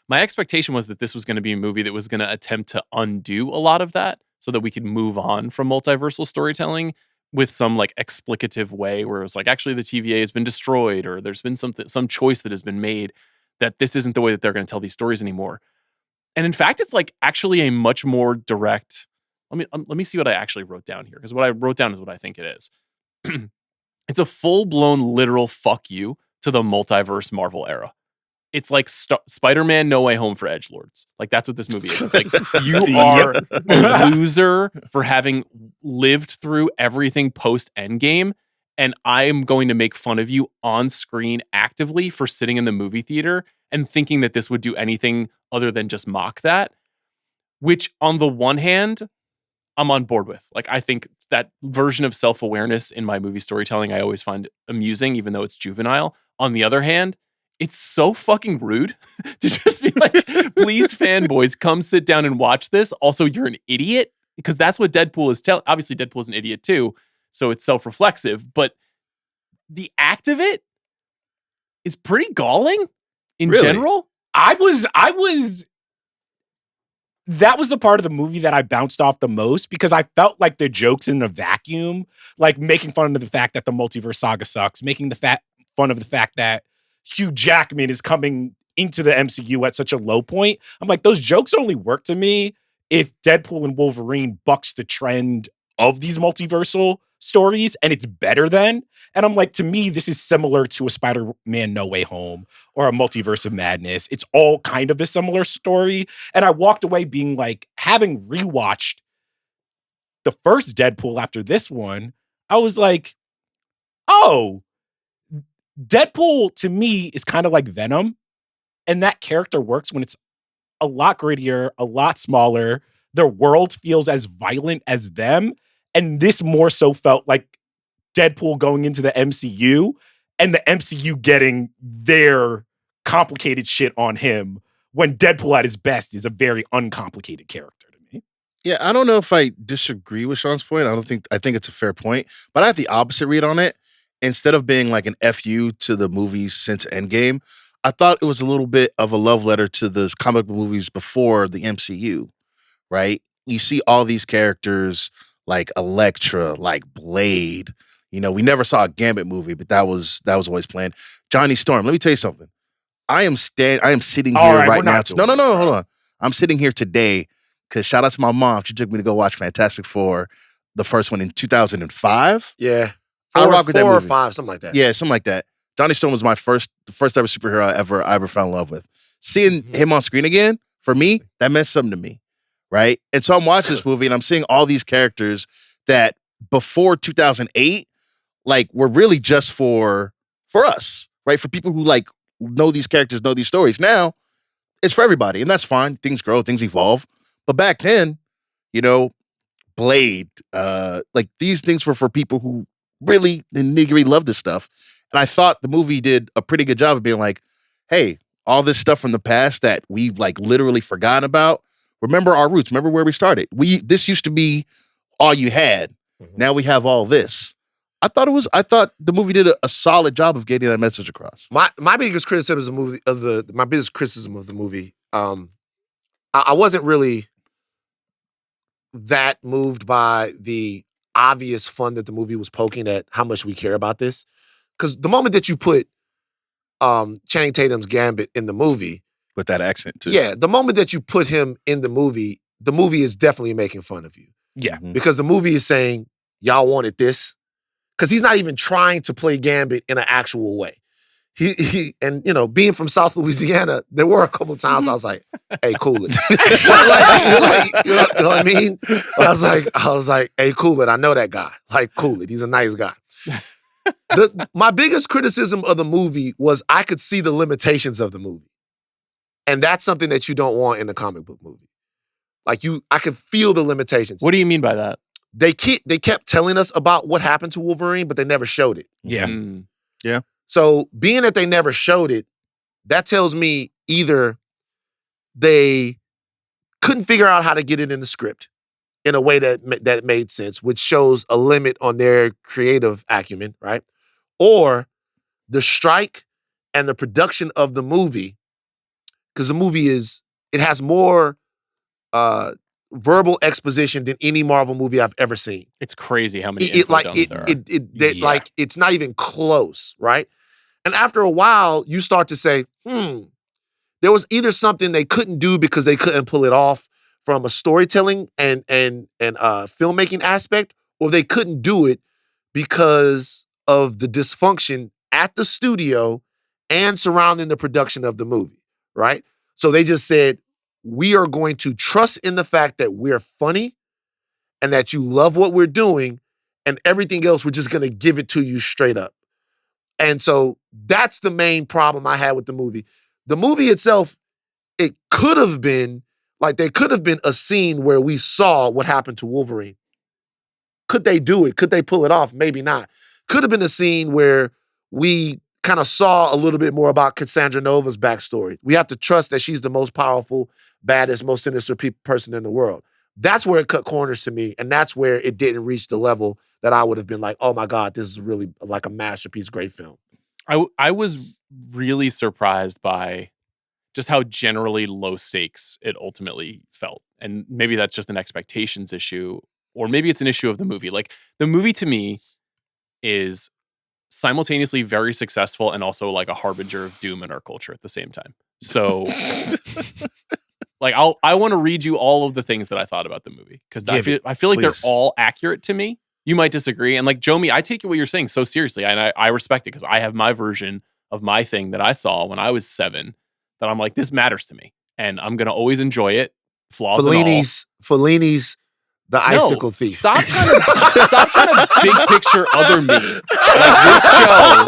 Speaker 1: my expectation was that this was going to be a movie that was going to attempt to undo a lot of that so that we could move on from multiversal storytelling with some like explicative way where it was like, actually the TVA has been destroyed or there's been some choice that has been made that this isn't the way that they're going to tell these stories anymore. And in fact, it's like actually a much more direct, let me see what I actually wrote down here, because what I wrote down is what I think it is. It's a full-blown literal fuck you to the multiverse Marvel era. It's like Spider-Man No Way Home for edgelords. Like, that's what this movie is. It's like, you are a loser for having lived through everything post-Endgame, and I am going to make fun of you on screen actively for sitting in the movie theater and thinking that this would do anything other than just mock that, which on the one hand, I'm on board with. Like, I think that version of self-awareness in my movie storytelling, I always find amusing, even though it's juvenile. On the other hand, it's so fucking rude to just be like, please, fanboys, come sit down and watch this. Also, you're an idiot, because that's what Deadpool is telling. Obviously, Deadpool is an idiot too, so it's self-reflexive. But the act of it is pretty galling in general.
Speaker 5: I was. That was the part of the movie that I bounced off the most, because I felt like the jokes in a vacuum, like making fun of the fact that the multiverse saga sucks, making fun of the fact that Hugh Jackman is coming into the MCU at such a low point. I'm like, those jokes only work to me if Deadpool and Wolverine bucks the trend of these multiversal stories, and it's better than. And I'm like, to me, this is similar to a Spider-Man No Way Home or a Multiverse of Madness. It's all kind of a similar story. And I walked away being like, having rewatched the first Deadpool after this one, I was like, oh, Deadpool to me is kind of like Venom. And that character works when it's a lot grittier, a lot smaller. Their world feels as violent as them. And this more so felt like Deadpool going into the MCU and the MCU getting their complicated shit on him, when Deadpool at his best is a very uncomplicated character to me.
Speaker 4: Yeah, I don't know if I disagree with Sean's point. I think it's a fair point, but I have the opposite read on it. Instead of being like an FU to the movies since Endgame, I thought it was a little bit of a love letter to the comic book movies before the MCU, right? You see all these characters like Elektra, like Blade. You know, we never saw a Gambit movie, but that was always planned. Johnny Storm. Let me tell you something. I am sitting here right now. No, hold on. I'm sitting here today because shout out to my mom. She took me to go watch Fantastic Four, the first one in 2005.
Speaker 3: Yeah.
Speaker 4: I rock with that movie.
Speaker 3: 4 or 5, something like that.
Speaker 4: Yeah, something like that. Johnny Storm was the first ever superhero I ever fell in love with. Seeing him on screen again, for me, that meant something to me, right? And so I'm watching this movie and I'm seeing all these characters that before 2008, like, were really just for us, right? For people who like know these characters, know these stories. Now, it's for everybody, and that's fine. Things grow, things evolve. But back then, you know, Blade, like, these things were for people who really niggery love this stuff. And I thought the movie did a pretty good job of being like, hey, all this stuff from the past that we've like literally forgotten about, remember our roots, remember where we started. This used to be all you had. Now we have all this. I thought the movie did a solid job of getting that message across.
Speaker 3: My biggest criticism of the movie, I wasn't really that moved by the obvious fun that the movie was poking at how much we care about this. Because the moment that you put Channing Tatum's Gambit in the movie.
Speaker 4: With that accent, too.
Speaker 3: Yeah, the moment that you put him in the movie is definitely making fun of you.
Speaker 5: Yeah.
Speaker 3: Because the movie is saying, y'all wanted this. Because he's not even trying to play Gambit in an actual way. He and, you know, being from South Louisiana, there were a couple of times I was like, hey, cool it. You know what I mean? I was like, hey, cool it. I know that guy. Like, cool it. He's a nice guy. My biggest criticism of the movie was I could see the limitations of the movie. And that's something that you don't want in a comic book movie. Like I could feel the limitations.
Speaker 1: What do you mean by that?
Speaker 3: They kept telling us about what happened to Wolverine, but they never showed it.
Speaker 5: Yeah.
Speaker 4: Yeah.
Speaker 3: So being that they never showed it, that tells me either they couldn't figure out how to get it in the script in a way that made sense, which shows a limit on their creative acumen, right? Or the strike and the production of the movie, because the movie it has more verbal exposition than any Marvel movie I've ever seen.
Speaker 1: It's crazy how many info dumps there are.
Speaker 3: Like it's not even close, right? And after a while, you start to say, there was either something they couldn't do because they couldn't pull it off from a storytelling and filmmaking aspect, or they couldn't do it because of the dysfunction at the studio and surrounding the production of the movie, right? So they just said, we are going to trust in the fact that we're funny and that you love what we're doing, and everything else, we're just going to give it to you straight up. And so that's the main problem I had with the movie. The movie itself, it could have been, like, there could have been a scene where we saw what happened to Wolverine. Could they do it? Could they pull it off? Maybe not. Could have been a scene where we kind of saw a little bit more about Cassandra Nova's backstory. We have to trust that she's the most powerful, baddest, most sinister person in the world. That's where it cut corners to me, and that's where it didn't reach the level that I would have been like, oh my God, this is really like a masterpiece, great film.
Speaker 1: I was really surprised by just how generally low stakes it ultimately felt. And maybe that's just an expectations issue, or maybe it's an issue of the movie. Like, the movie to me is simultaneously very successful and also like a harbinger of doom in our culture at the same time. So like, I want to read you all of the things that I thought about the movie, because I feel like they're all accurate to me. You might disagree. And like, Jomi, I take what you're saying so seriously, and I respect it, because I have my version of my thing that I saw when I was 7 that I'm like, this matters to me, and I'm going to always enjoy it. Flaws
Speaker 3: Fellini's The Icicle Thief.
Speaker 1: Stop trying to big picture other me. Like, this show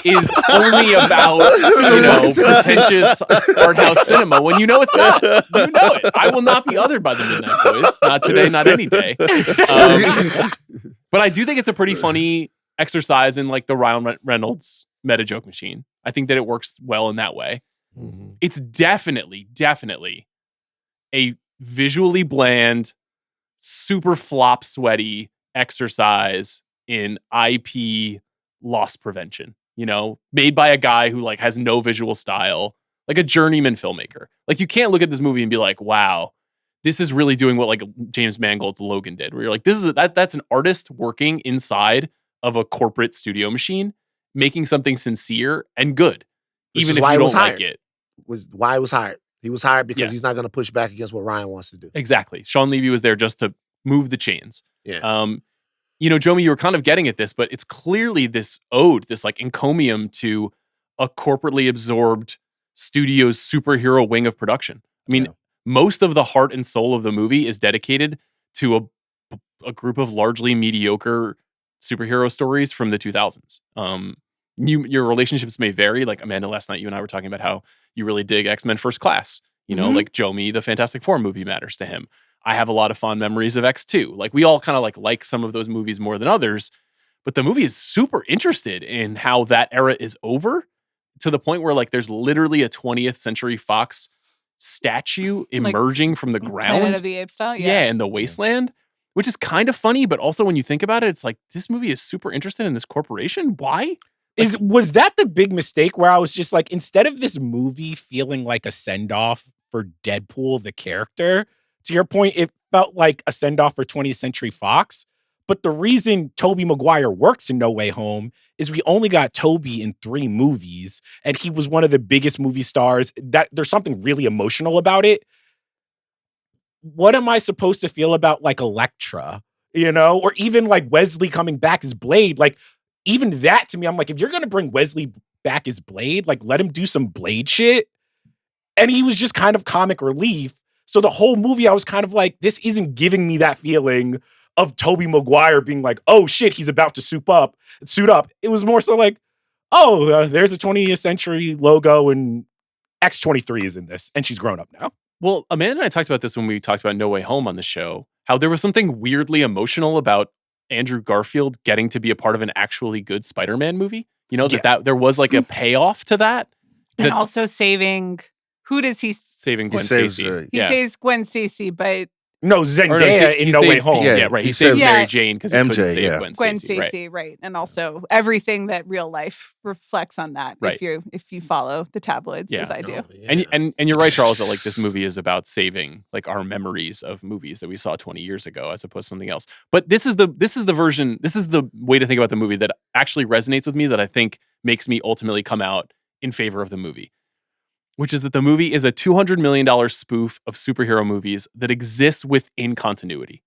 Speaker 1: is only about, pretentious art house cinema, when you know it's not. You know it. I will not be othered by the Midnight Boys. Not today, not any day. But I do think it's a pretty funny exercise in like the Ryan Reynolds meta joke machine. I think that it works well in that way. Mm-hmm. It's definitely a visually bland, super flop sweaty exercise in IP loss prevention, made by a guy who like has no visual style, like a journeyman filmmaker. Like, you can't look at this movie and be like, wow, this is really doing what like James Mangold's Logan did, where you're like, that's an artist working inside of a corporate studio machine, making something sincere and good, even if you don't like it.
Speaker 3: Was why he was hired. He was hired because he's not going to push back against what Ryan wants to do.
Speaker 1: Exactly. Sean Levy was there just to move the chains.
Speaker 3: Yeah.
Speaker 1: Jomi, you were kind of getting at this, but it's clearly this ode, this like encomium to a corporately absorbed studio's superhero wing of production. I mean, most of the heart and soul of the movie is dedicated to a group of largely mediocre superhero stories from the 2000s. Your relationships may vary. Like, Amanda, last night you and I were talking about how you really dig X-Men First Class. Like, Jomi, the Fantastic Four movie matters to him. I have a lot of fond memories of X2. Like, we all kind of like some of those movies more than others, but the movie is super interested in how that era is over, to the point where like there's literally a 20th Century Fox statue emerging from the ground.
Speaker 2: Planet of the Apes style?
Speaker 1: Yeah, in the wasteland, which is kind of funny, but also when you think about it, it's like, this movie is super interested in this corporation. Why?
Speaker 5: Was that the big mistake where I was just like, instead of this movie feeling like a send-off for Deadpool, the character, to your point, it felt like a send-off for 20th Century Fox. But the reason Tobey Maguire works in No Way Home is we only got Tobey in 3 movies, and he was one of the biggest movie stars. That there's something really emotional about it. What am I supposed to feel about like Elektra, or even like Wesley coming back as Blade? Like, even that to me, I'm like, if you're going to bring Wesley back as Blade, like, let him do some Blade shit. And he was just kind of comic relief. So the whole movie, I was kind of like, this isn't giving me that feeling of Tobey Maguire being like, oh shit, he's about to suit up. It was more so like, there's a 20th Century logo, and X-23 is in this, and she's grown up now.
Speaker 1: Well, Amanda and I talked about this when we talked about No Way Home on the show, how there was something weirdly emotional about Andrew Garfield getting to be a part of an actually good Spider-Man movie. You know, that there was like a payoff to that.
Speaker 2: And also saving, who does he?
Speaker 1: Saving Gwen Stacy.
Speaker 2: He saves Gwen Stacy, but
Speaker 5: No, Zendaya in No Way Home.
Speaker 1: Yeah, right. He saves Mary Jane because he couldn't save
Speaker 2: Gwen Stacy, right. And also everything that real life reflects on that.
Speaker 1: Right.
Speaker 2: If you follow the tabloids as I do.
Speaker 1: And you're right, Charles, that like this movie is about saving like our memories of movies that we saw 20 years ago as opposed to something else. But this is the way to think about the movie that actually resonates with me, that I think makes me ultimately come out in favor of the movie, which is that the movie is a $200 million spoof of superhero movies that exists within continuity.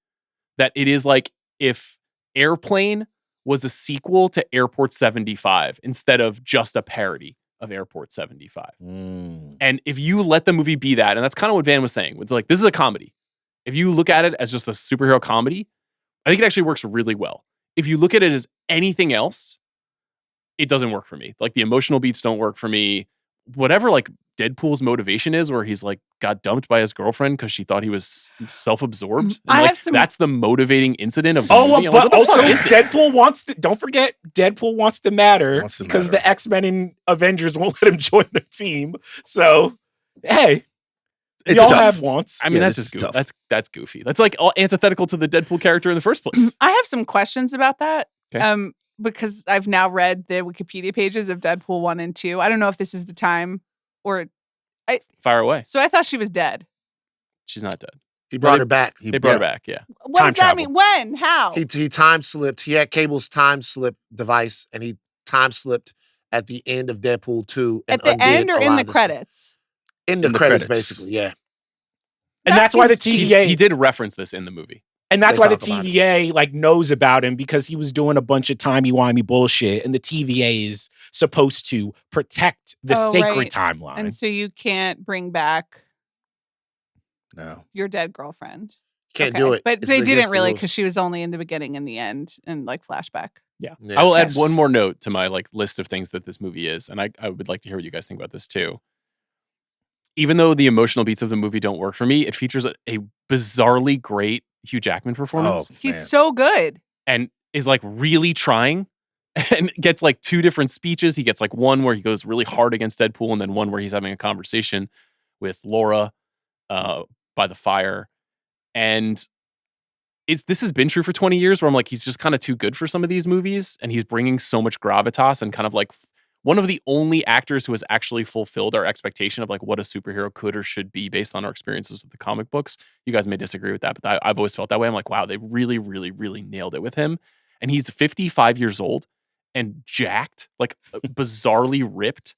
Speaker 1: That it is like if Airplane was a sequel to Airport 75 instead of just a parody of Airport 75. And if you let the movie be that, and that's kind of what Van was saying, it's like, this is a comedy. If you look at it as just a superhero comedy, I think it actually works really well. If you look at it as anything else, it doesn't work for me. Like the emotional beats don't work for me. Whatever like Deadpool's motivation is, where he's like got dumped by his girlfriend because she thought he was self-absorbed. That's the motivating incident of the movie.
Speaker 5: But like, also Deadpool wants to, don't forget, Deadpool wants to matter because the X-Men and Avengers won't let him join the team. So, hey, we all have wants.
Speaker 1: I mean, that's just goofy. That's goofy. That's like all antithetical to the Deadpool character in the first place.
Speaker 2: I have some questions about that.
Speaker 1: Okay.
Speaker 2: Because I've now read the Wikipedia pages of Deadpool 1 and 2. I don't know if this is the time or...
Speaker 1: Fire away.
Speaker 2: So I thought she was dead.
Speaker 1: She's not dead.
Speaker 3: He brought her back.
Speaker 1: They brought her back, yeah.
Speaker 2: What does that mean? When? How?
Speaker 3: He time slipped. He had Cable's time slip device, and he time slipped at the end of Deadpool 2.
Speaker 2: At the end or in the credits?
Speaker 3: In the credits, basically, yeah.
Speaker 5: And that's why the TVA...
Speaker 1: He did reference this in the movie.
Speaker 5: And that's why the TVA like knows about him, because he was doing a bunch of timey-wimey bullshit, and the TVA is supposed to protect the sacred timeline.
Speaker 2: And so you can't bring back your dead girlfriend.
Speaker 3: Can't do it.
Speaker 2: But they didn't really, because she was only in the beginning and the end and like flashback.
Speaker 1: Yeah. I will add one more note to my like list of things that this movie is, and I would like to hear what you guys think about this too. Even though the emotional beats of the movie don't work for me, it features a bizarrely great Hugh Jackman performance.
Speaker 2: He's so good.
Speaker 1: And is like really trying and gets like two different speeches. He gets like one where he goes really hard against Deadpool, and then one where he's having a conversation with Laura by the fire. And this has been true for 20 years where I'm like, he's just kind of too good for some of these movies, and he's bringing so much gravitas and kind of like one of the only actors who has actually fulfilled our expectation of like what a superhero could or should be based on our experiences with the comic books. You guys may disagree with that, but I've always felt that way. I'm like, wow, they really, really, really nailed it with him. And he's 55 years old and jacked, like bizarrely ripped.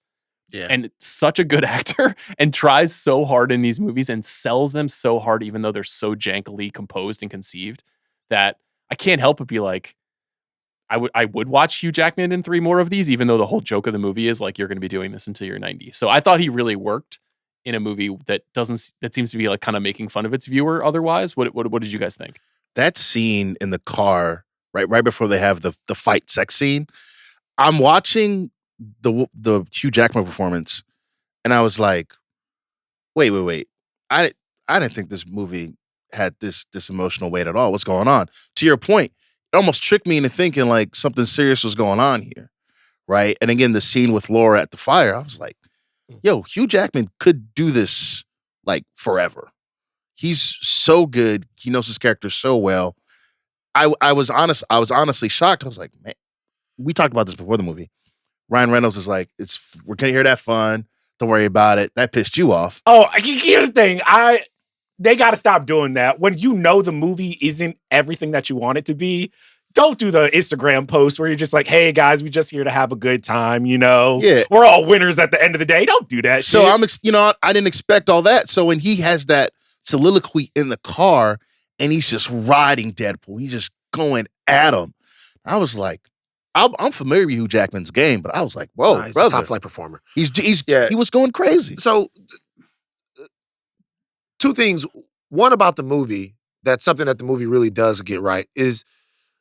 Speaker 1: Yeah. And such a good actor, and tries so hard in these movies and sells them so hard, even though they're so jankily composed and conceived, that I can't help but be like, I would watch Hugh Jackman in 3 more of these, even though the whole joke of the movie is like, you're going to be doing this until you're 90. So I thought he really worked in a movie that seems to be like kind of making fun of its viewer otherwise. What did you guys think?
Speaker 4: That scene in the car, right before they have the fight sex scene, I'm watching the Hugh Jackman performance, and I was like, wait. I didn't think this movie had this emotional weight at all. What's going on? To your point, it almost tricked me into thinking like something serious was going on here, right? And again, the scene with Laura at the fire, I was like, yo, Hugh Jackman could do this like forever. He's so good. He knows his character so well. I was honestly shocked. I was like, man, we talked about this before the movie. Ryan Reynolds is like, we're gonna hear that fun. Don't worry about it. That pissed you off.
Speaker 5: Oh, here's the thing. They got to stop doing that. When you know the movie isn't everything that you want it to be, don't do the Instagram post where you're just like, hey, guys, we're just here to have a good time, you know?
Speaker 4: Yeah.
Speaker 5: We're all winners at the end of the day. Don't do that
Speaker 4: so
Speaker 5: shit.
Speaker 4: I didn't expect all that. So when he has that soliloquy in the car and he's just riding Deadpool, he's just going at him, I was like, I'm familiar with Hugh Jackman's game, but I was like, whoa,
Speaker 3: he's
Speaker 4: brother.
Speaker 3: a top flight performer.
Speaker 4: He was going crazy.
Speaker 3: So 2 things. One about the movie, that's something that the movie really does get right, is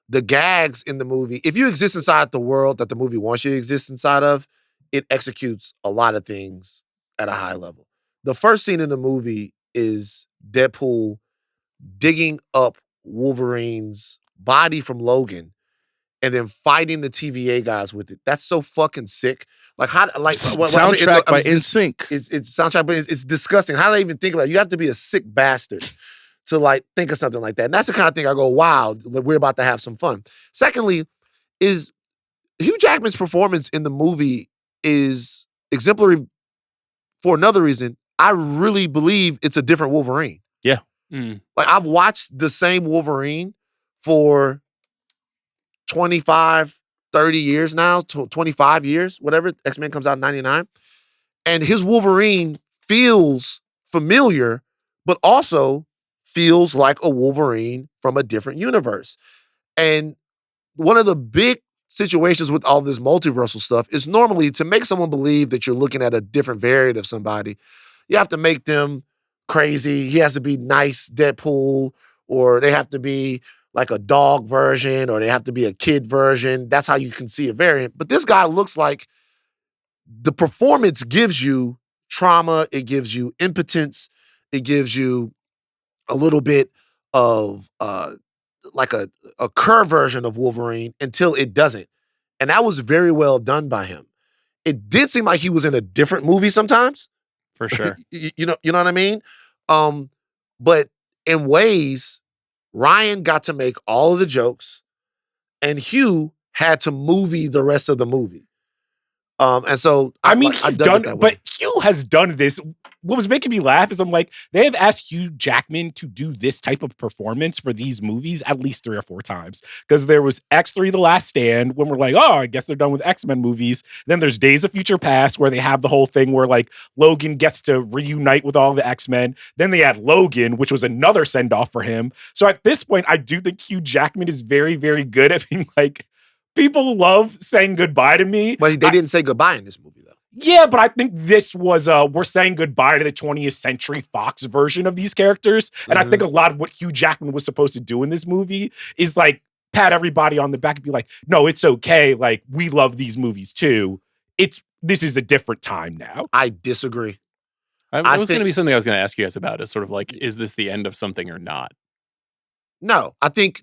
Speaker 3: the gags in the movie. If you exist inside the world that the movie wants you to exist inside of, it executes a lot of things at a high level. The first scene in the movie is Deadpool digging up Wolverine's body from Logan and then fighting the TVA guys with it. That's so fucking sick. Like how like
Speaker 4: soundtrack by NSYNC.
Speaker 3: It's soundtrack, but it's disgusting. How do they even think about it? You have to be a sick bastard to like think of something like that. And that's the kind of thing I go, wow, we're about to have some fun. Secondly, is Hugh Jackman's performance in the movie is exemplary for another reason. I really believe it's a different Wolverine.
Speaker 4: Yeah.
Speaker 3: Like I've watched the same Wolverine for 25, 30 years now, 25 years, whatever. X-Men comes out in 99. And his Wolverine feels familiar, but also feels like a Wolverine from a different universe. And one of the big situations with all this multiversal stuff is normally to make someone believe that you're looking at a different variant of somebody, you have to make them crazy. He has to be nice Deadpool, or they have to be like a dog version, or they have to be a kid version. That's how you can see a variant. But this guy looks like the performance gives you trauma. It gives you impotence. It gives you a little bit of like a curve version of Wolverine until it doesn't. And that was very well done by him. It did seem like he was in a different movie sometimes.
Speaker 1: For sure.
Speaker 3: You know what I mean? But in ways, Ryan got to make all of the jokes and Hugh had to movie the rest of the movie. And so
Speaker 5: he's done, but Hugh has done this. What was making me laugh is I'm like, they have asked Hugh Jackman to do this type of performance for these movies at least 3 or 4 times. Because there was X3 The Last Stand, when we're like, oh, I guess they're done with X-Men movies. Then there's Days of Future Past, where they have the whole thing where like Logan gets to reunite with all the X-Men. Then they had Logan, which was another send-off for him. So at this point, I do think Hugh Jackman is very, very good at being like, people love saying goodbye to me.
Speaker 3: But they didn't say goodbye in this movie, though.
Speaker 5: Yeah, but I think this was we're saying goodbye to the 20th Century Fox version of these characters. And I think a lot of what Hugh Jackman was supposed to do in this movie is like pat everybody on the back and be like, no, it's okay. Like, we love these movies too. This is a different time now.
Speaker 3: I disagree.
Speaker 1: It was going to be something I was going to ask you guys about, is sort of like, is this the end of something or not?
Speaker 3: No, I think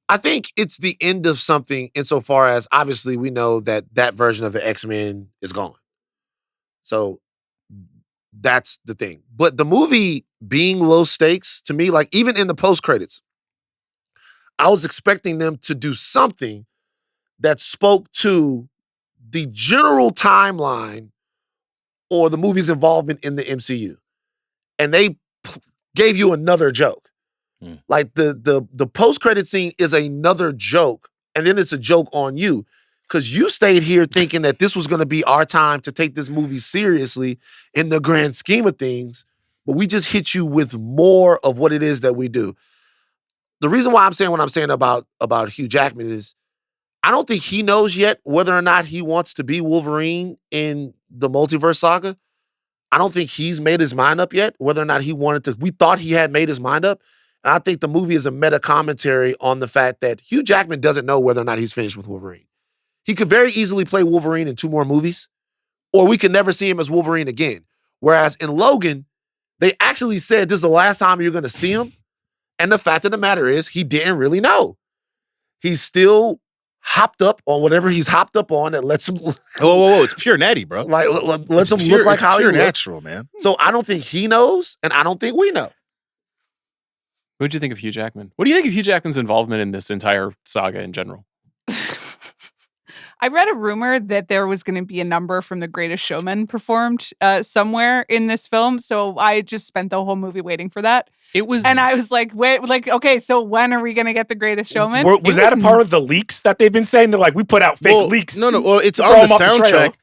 Speaker 3: I think it's the end of something insofar as obviously we know that version of the X-Men is gone. So that's the thing. But the movie being low stakes, to me, like even in the post-credits, I was expecting them to do something that spoke to the general timeline or the movie's involvement in the MCU. And they gave you another joke. Like the post-credit scene is another joke, and then it's a joke on you because you stayed here thinking that this was going to be our time to take this movie seriously in the grand scheme of things, but we just hit you with more of what it is that we do. The reason why I'm saying what I'm saying about Hugh Jackman is I don't think he knows yet whether or not he wants to be Wolverine in the multiverse saga. I don't think he's made his mind up yet whether or not he wanted to. We thought he had made his mind up. And I think the movie is a meta commentary on the fact that Hugh Jackman doesn't know whether or not he's finished with Wolverine. He could very easily play Wolverine in 2 more movies, or we could never see him as Wolverine again. Whereas in Logan, they actually said this is the last time you're going to see him. And the fact of the matter is he didn't really know. He's still hopped up on whatever he's hopped up on that lets him.
Speaker 4: Whoa. It's pure natty, bro.
Speaker 3: Like lets him look like how he looks.
Speaker 4: Natural, man.
Speaker 3: So I don't think he knows, and I don't think we know.
Speaker 1: What did you think of Hugh Jackman? What do you think of Hugh Jackman's involvement in this entire saga in general?
Speaker 2: I read a rumor that there was going to be a number from The Greatest Showman performed somewhere in this film. So I just spent the whole movie waiting for that. And I was like, okay, so when are we going to get The Greatest Showman?
Speaker 5: Was that a part of the leaks that they've been saying? They're like, we put out fake leaks.
Speaker 4: No. Well, it's on the soundtrack.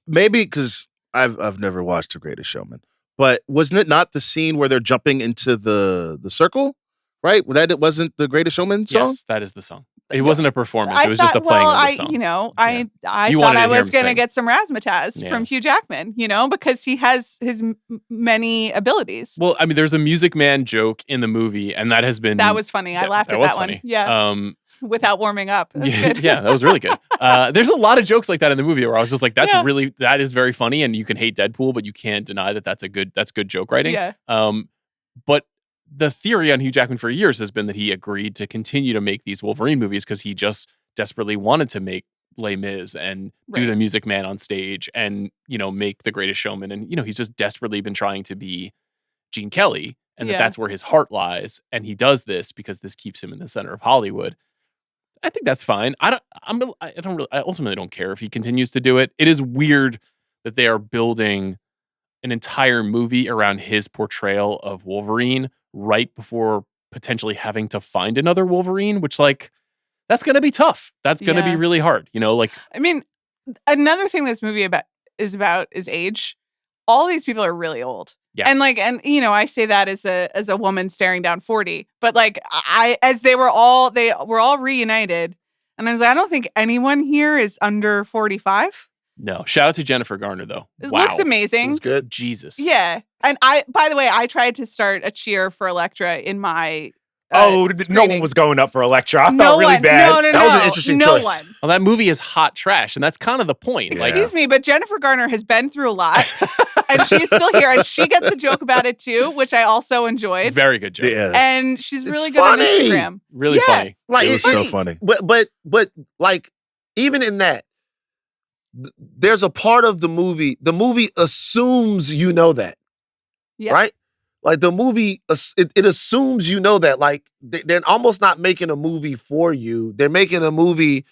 Speaker 4: Maybe because I've never watched The Greatest Showman. But wasn't it not the scene where they're jumping into the circle? Right? That it wasn't The Greatest Showman song?
Speaker 1: Yes, that is the song. It wasn't a performance. It was just a playing of the song.
Speaker 2: I thought I was going to get some razzmatazz from Hugh Jackman, because he has his many abilities.
Speaker 1: Well, I mean, there's a Music Man joke in the movie, and that
Speaker 2: was funny. I laughed at that one.
Speaker 1: Funny.
Speaker 2: Yeah. Without warming up.
Speaker 1: Yeah, that was really good. There's a lot of jokes like that in the movie where I was just like, that is very funny, and you can hate Deadpool, but you can't deny that that's good joke writing.
Speaker 2: Yeah.
Speaker 1: But the theory on Hugh Jackman for years has been that he agreed to continue to make these Wolverine movies because he just desperately wanted to make Les Mis and do the Music Man on stage and, make The Greatest Showman. And, he's just desperately been trying to be Gene Kelly, and that's where his heart lies. And he does this because this keeps him in the center of Hollywood. I think that's fine. I ultimately don't care if he continues to do it. It is weird that they are building an entire movie around his portrayal of Wolverine right before potentially having to find another Wolverine, which that's going to be tough. That's going to be really hard.
Speaker 2: I mean, another thing this movie is age. All these people are really old.
Speaker 1: Yeah.
Speaker 2: And I say that as a woman staring down 40, but they were all reunited, and I was like, I don't think anyone here is under 45.
Speaker 1: No. Shout out to Jennifer Garner though.
Speaker 2: It looks amazing.
Speaker 3: It's good.
Speaker 1: Jesus.
Speaker 2: Yeah. And by the way, I tried to start a cheer for Elektra in my
Speaker 5: no
Speaker 2: screening.
Speaker 5: one was going up for Elektra. I felt really bad.
Speaker 2: No.
Speaker 3: That was an interesting choice.
Speaker 2: One.
Speaker 1: Well, that movie is hot trash, and that's kind of the point.
Speaker 2: Excuse me, but Jennifer Garner has been through a lot, and she's still here, and she gets a joke about it too, which I also enjoyed.
Speaker 1: Very good joke.
Speaker 4: Yeah.
Speaker 2: And she's really good
Speaker 3: funny.
Speaker 2: on Instagram.
Speaker 1: Really funny.
Speaker 4: It was so funny.
Speaker 3: But even in that, there's a part of the movie assumes that.
Speaker 2: Yeah.
Speaker 3: Right? Like the movie, it assumes that. They're almost not making a movie for you. They're making a movie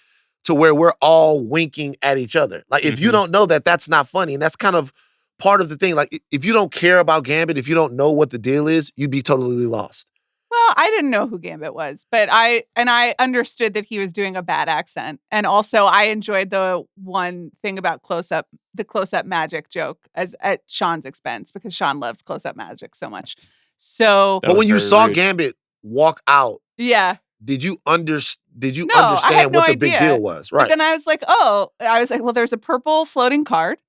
Speaker 3: to where we're all winking at each other. Like, if you don't know that, that's not funny. And that's kind of part of the thing. Like, if you don't care about Gambit, if you don't know what the deal is, you'd be totally lost.
Speaker 2: Well, I didn't know who Gambit was, but I understood that he was doing a bad accent. And also I enjoyed the one thing about the close-up magic joke at Sean's expense, because Sean loves close-up magic so much. So
Speaker 3: but when you saw Gambit walk out, did you understand what the big deal was? Right.
Speaker 2: But then I was like, well, there's a purple floating card,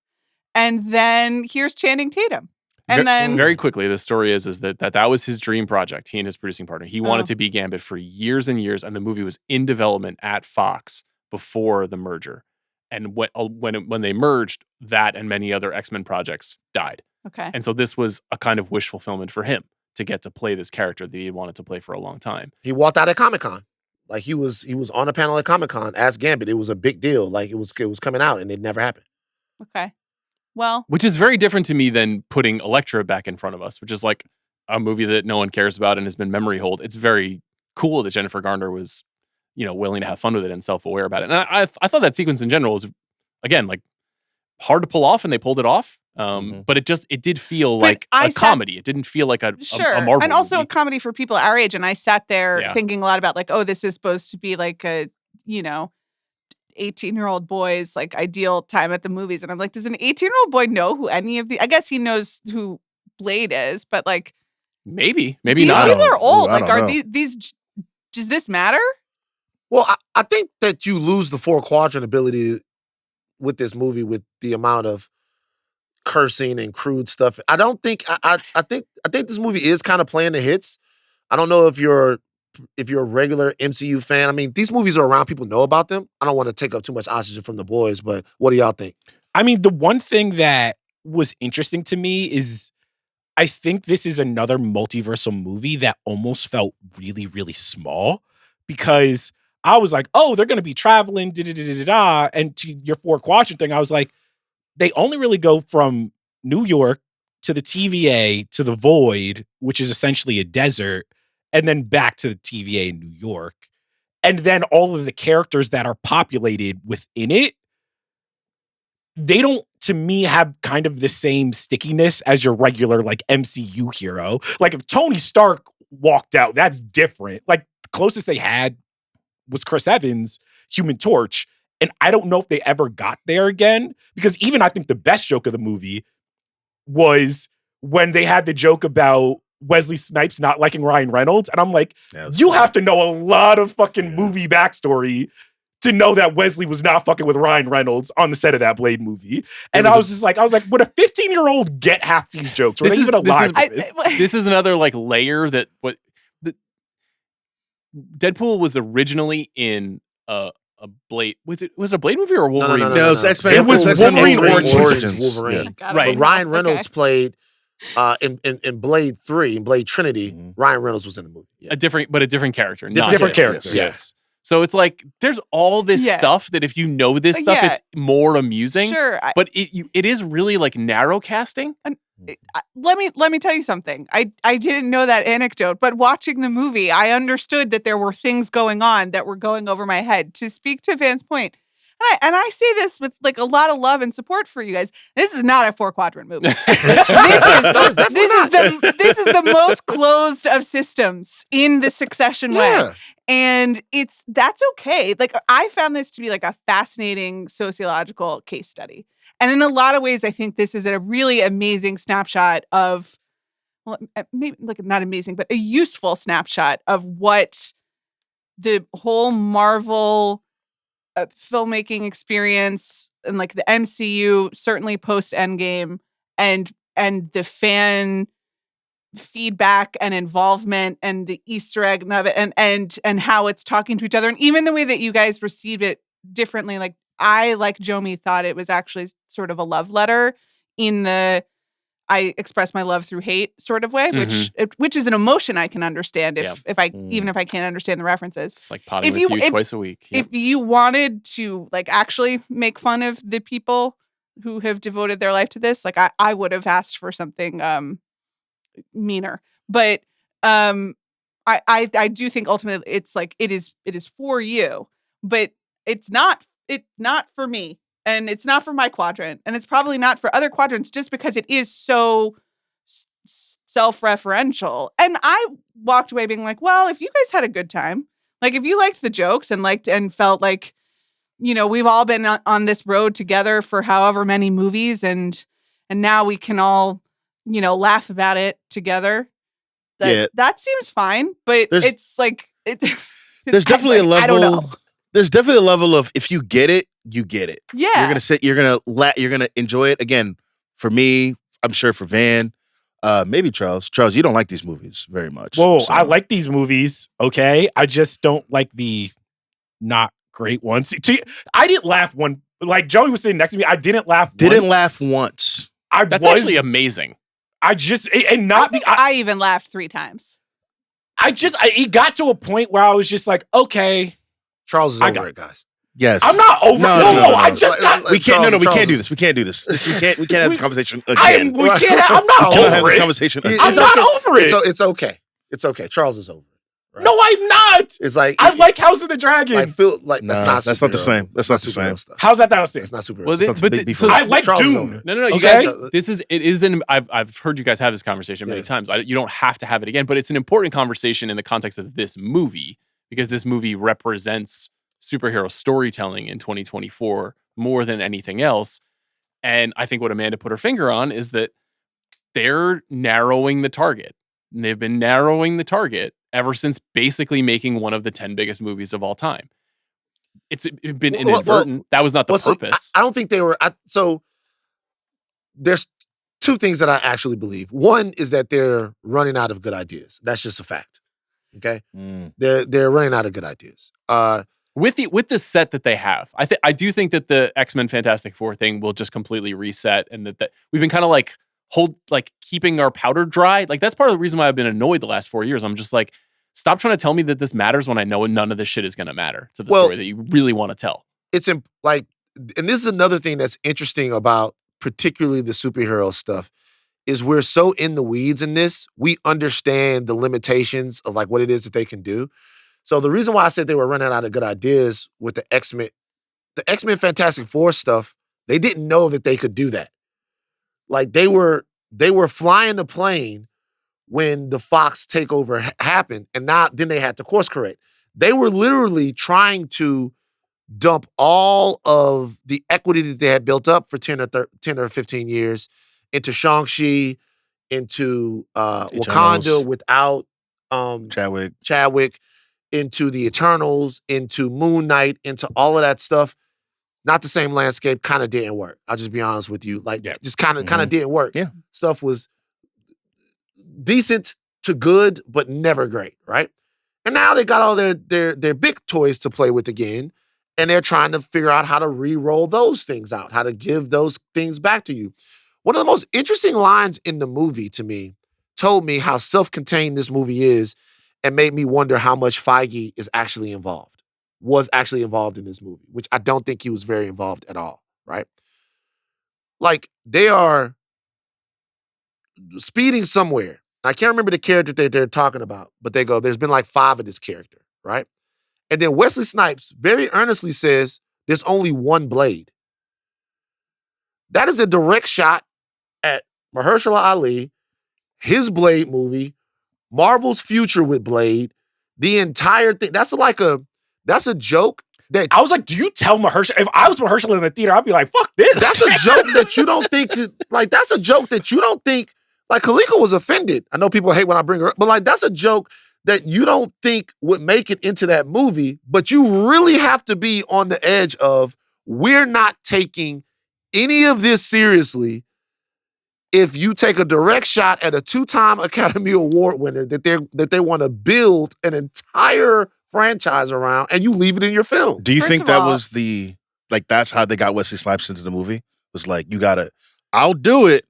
Speaker 2: and then here's Channing Tatum. And then
Speaker 1: very quickly, the story is that was his dream project. He and his producing partner. He wanted to be Gambit for years and years, and the movie was in development at Fox before the merger. And when they merged, that and many other X-Men projects died.
Speaker 2: Okay.
Speaker 1: And so this was a kind of wish fulfillment for him to get to play this character that he wanted to play for a long time.
Speaker 3: He walked out at Comicon. Like, he was on a panel at Comicon as Gambit. It was a big deal. Like, it was coming out, and it never happened.
Speaker 2: Okay. Well,
Speaker 1: which is very different to me than putting Elektra back in front of us, which is like a movie that no one cares about and has been memory hold. It's very cool that Jennifer Garner was, willing to have fun with it and self-aware about it. And I thought that sequence in general was, again, hard to pull off, and they pulled it off. But it did feel like a comedy. It didn't feel like a Marvel
Speaker 2: and also
Speaker 1: movie.
Speaker 2: a comedy for people our age. And I sat there thinking a lot about this is supposed to be like a 18-year-old boy's ideal time at the movies, and I'm like, does an 18-year-old boy know who any of the? I guess he knows who Blade is, but
Speaker 1: maybe not.
Speaker 2: These people are old.
Speaker 4: Are
Speaker 2: these? Does this matter?
Speaker 3: Well, I think that you lose the 4-quadrant ability with this movie, with the amount of cursing and crude stuff. I don't think. I think this movie is kind of playing the hits. I don't know if you're a regular MCU fan. I mean, these movies are around. People know about them. I don't want to take up too much oxygen from the boys, but what do y'all think?
Speaker 5: I mean, the one thing that was interesting to me is I think this is another multiversal movie that almost felt really, really small, because I was like, oh, they're going to be traveling, da-da-da-da-da. And to your 4-quadrant thing, I was like, they only really go from New York to the TVA to the Void, which is essentially a desert, and then back to the TVA in New York. And then all of the characters that are populated within it, they don't, to me, have kind of the same stickiness as your regular MCU hero. Like, if Tony Stark walked out, that's different. The closest they had was Chris Evans, Human Torch. And I don't know if they ever got there again, because even I think the best joke of the movie was when they had the joke about Wesley Snipes not liking Ryan Reynolds. And I'm like,
Speaker 4: Yeah,
Speaker 5: you have to know a lot of fucking movie backstory to know that Wesley was not fucking with Ryan Reynolds on the set of that Blade movie. And I was like, would a 15-year-old get half these jokes? Were they even alive for this?
Speaker 1: This is another like layer that Deadpool was originally in a Blade. Was it a Blade movie or a Wolverine?
Speaker 3: No,
Speaker 1: movie?
Speaker 4: No, it's X-Men.
Speaker 5: It was
Speaker 4: X-Men
Speaker 5: Wolverine
Speaker 4: Origins.
Speaker 3: Wolverine.
Speaker 2: God,
Speaker 1: Right.
Speaker 3: But Ryan Reynolds
Speaker 2: Okay.
Speaker 3: played in Blade 3, in Blade Trinity. Ryan Reynolds was in the movie. Yeah.
Speaker 1: A different character.
Speaker 5: Different character.
Speaker 1: Yes. So it's like there's all this stuff that if you know this stuff, it's more amusing.
Speaker 2: Sure.
Speaker 1: But it is really like narrow casting.
Speaker 2: Let me tell you something. I didn't know that anecdote, but watching the movie, I understood that there were things going on that were going over my head. To speak to Van's point, and I say this with like a lot of love and support for you guys. This is not a 4-quadrant movie. This is the most closed of systems in the Succession way.
Speaker 3: Yeah.
Speaker 2: And that's okay. Like I found this to be like a fascinating sociological case study. And in a lot of ways, I think this is a really amazing snapshot of, well, maybe like not amazing, but a useful snapshot of what the whole Marvel filmmaking experience and like the MCU, certainly post Endgame, and the fan feedback and involvement and the Easter egg of it and how it's talking to each other, and even the way that you guys received it differently. Like I, like Jomi, thought it was actually sort of a love letter in the I express my love through hate sort of way, which is an emotion I can understand even if I can't understand the references.
Speaker 1: It's like potting with you twice a week. Yep.
Speaker 2: If you wanted to like actually make fun of the people who have devoted their life to this, like I would have asked for something meaner. But I do think ultimately it's like it is for you, but it's not for me. And it's not for my quadrant. And it's probably not for other quadrants just because it is so self-referential. And I walked away being like, well, if you guys had a good time, like if you liked the jokes and felt like, you know, we've all been on this road together for however many movies and now we can all, you know, laugh about it together. That seems fine. But it's like,
Speaker 4: there's definitely a level.
Speaker 2: I don't know.
Speaker 4: There's definitely a level of if you get it, you get it.
Speaker 2: Yeah.
Speaker 4: You're gonna sit. You're gonna enjoy it. Again, for me, I'm sure for Van, maybe Charles. Charles, you don't like these movies very much.
Speaker 5: Whoa,
Speaker 4: so.
Speaker 5: I like these movies. Okay, I just don't like the not great ones. See, I didn't laugh one. Like Joey was sitting next to me, I didn't laugh.
Speaker 4: Laugh once.
Speaker 1: That's actually amazing.
Speaker 2: I even laughed 3 times.
Speaker 5: It got to a point where I was just like, okay.
Speaker 3: Charles is over it, guys.
Speaker 4: Yes.
Speaker 5: I'm not over it. No. I just got.
Speaker 4: We can't. No. We can't do this. We can't do this. We can't have this conversation again.
Speaker 5: We can't. I'm not over
Speaker 4: have this
Speaker 5: it.
Speaker 4: conversation.
Speaker 5: I'm not over it.
Speaker 3: It's okay. It's okay. Charles is over it. Right?
Speaker 5: No, I'm not.
Speaker 3: It's like
Speaker 5: I like House of the Dragon.
Speaker 3: That's not the same. That's not the same
Speaker 4: stuff.
Speaker 5: How's that not the same?
Speaker 3: It's not super.
Speaker 5: I like Dune.
Speaker 1: No. You guys. It is an. I've heard you guys have this conversation many times. You don't have to have it again, but it's an important conversation in the context of this movie because this movie represents superhero storytelling in 2024 more than anything else. And I think what Amanda put her finger on is that they're narrowing the target. And they've been narrowing the target ever since basically making one of the 10 biggest movies of all time. It's been inadvertent. That was not the purpose.
Speaker 3: I don't think they were. So there's 2 things that I actually believe. One is that they're running out of good ideas. That's just a fact. Okay? They're running out of good ideas.
Speaker 1: With the set that they have, I do think that the X-Men Fantastic Four thing will just completely reset, and that we've been kind of like keeping our powder dry. Like that's part of the reason why I've been annoyed the last 4 years. I'm just like, stop trying to tell me that this matters when I know none of this shit is going to matter to the story that you really want to tell.
Speaker 3: It's like, and this is another thing that's interesting about particularly the superhero stuff is we're so in the weeds in this. We understand the limitations of like what it is that they can do. So the reason why I said they were running out of good ideas with the X-Men Fantastic Four stuff, they didn't know that they could do that. Like they were flying the plane when the Fox takeover happened, and then they had to course correct. They were literally trying to dump all of the equity that they had built up for 10 or 15 years into Shang-Chi, into
Speaker 4: Eternals.
Speaker 3: Wakanda without
Speaker 4: Chadwick.
Speaker 3: into the Eternals, into Moon Knight, into all of that stuff. Not the same landscape, kind of didn't work. I'll just be honest with you. Like, just kind of didn't work.
Speaker 4: Yeah.
Speaker 3: Stuff was decent to good, but never great, right? And now they got all their big toys to play with again, and they're trying to figure out how to re-roll those things out, how to give those things back to you. One of the most interesting lines in the movie to me told me how self-contained this movie is and made me wonder how much Feige was actually involved in this movie, which I don't think he was very involved at all, right? Like, they are speeding somewhere. I can't remember the character that they're talking about, but they go, there's been like 5 of this character, right? And then Wesley Snipes very earnestly says, there's only one Blade. That is a direct shot at Mahershala Ali, his Blade movie, Marvel's future with Blade, the entire thing. That's a joke. That
Speaker 5: I was like, do you tell Mahershala? If I was Mahershala in the theater, I'd be like, fuck this.
Speaker 3: That's a joke that you don't think, that's a joke that you don't think, like, Kaliko was offended. I know people hate when I bring her up, but like, that's a joke that you don't think would make it into that movie, but you really have to be on the edge of, we're not taking any of this seriously if you take a direct shot at a 2-time Academy Award winner that they want to build an entire franchise around, and you leave it in your film.
Speaker 4: Do you think that was that's how they got Wesley Snipes into the movie? Was like, I'll do it,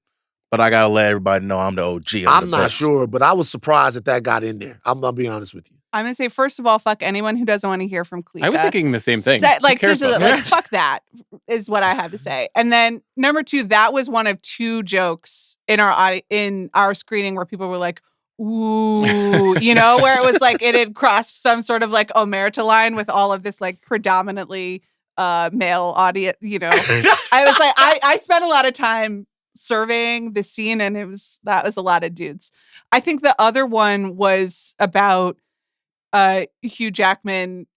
Speaker 4: but I gotta let everybody know I'm the OG.
Speaker 3: I'm not sure, but I was surprised that got in there. I'll be honest with you.
Speaker 2: I'm gonna say, first of all, fuck anyone who doesn't want to hear from Kalika.
Speaker 1: I was thinking the same thing.
Speaker 2: Fuck that is what I have to say. And then number 2, that was one of 2 jokes in our screening where people were like, ooh, where it was like it had crossed some sort of like omerta line with all of this like predominantly male audience. I was like, I spent a lot of time surveying the scene, and that was a lot of dudes. I think the other one was about Hugh Jackman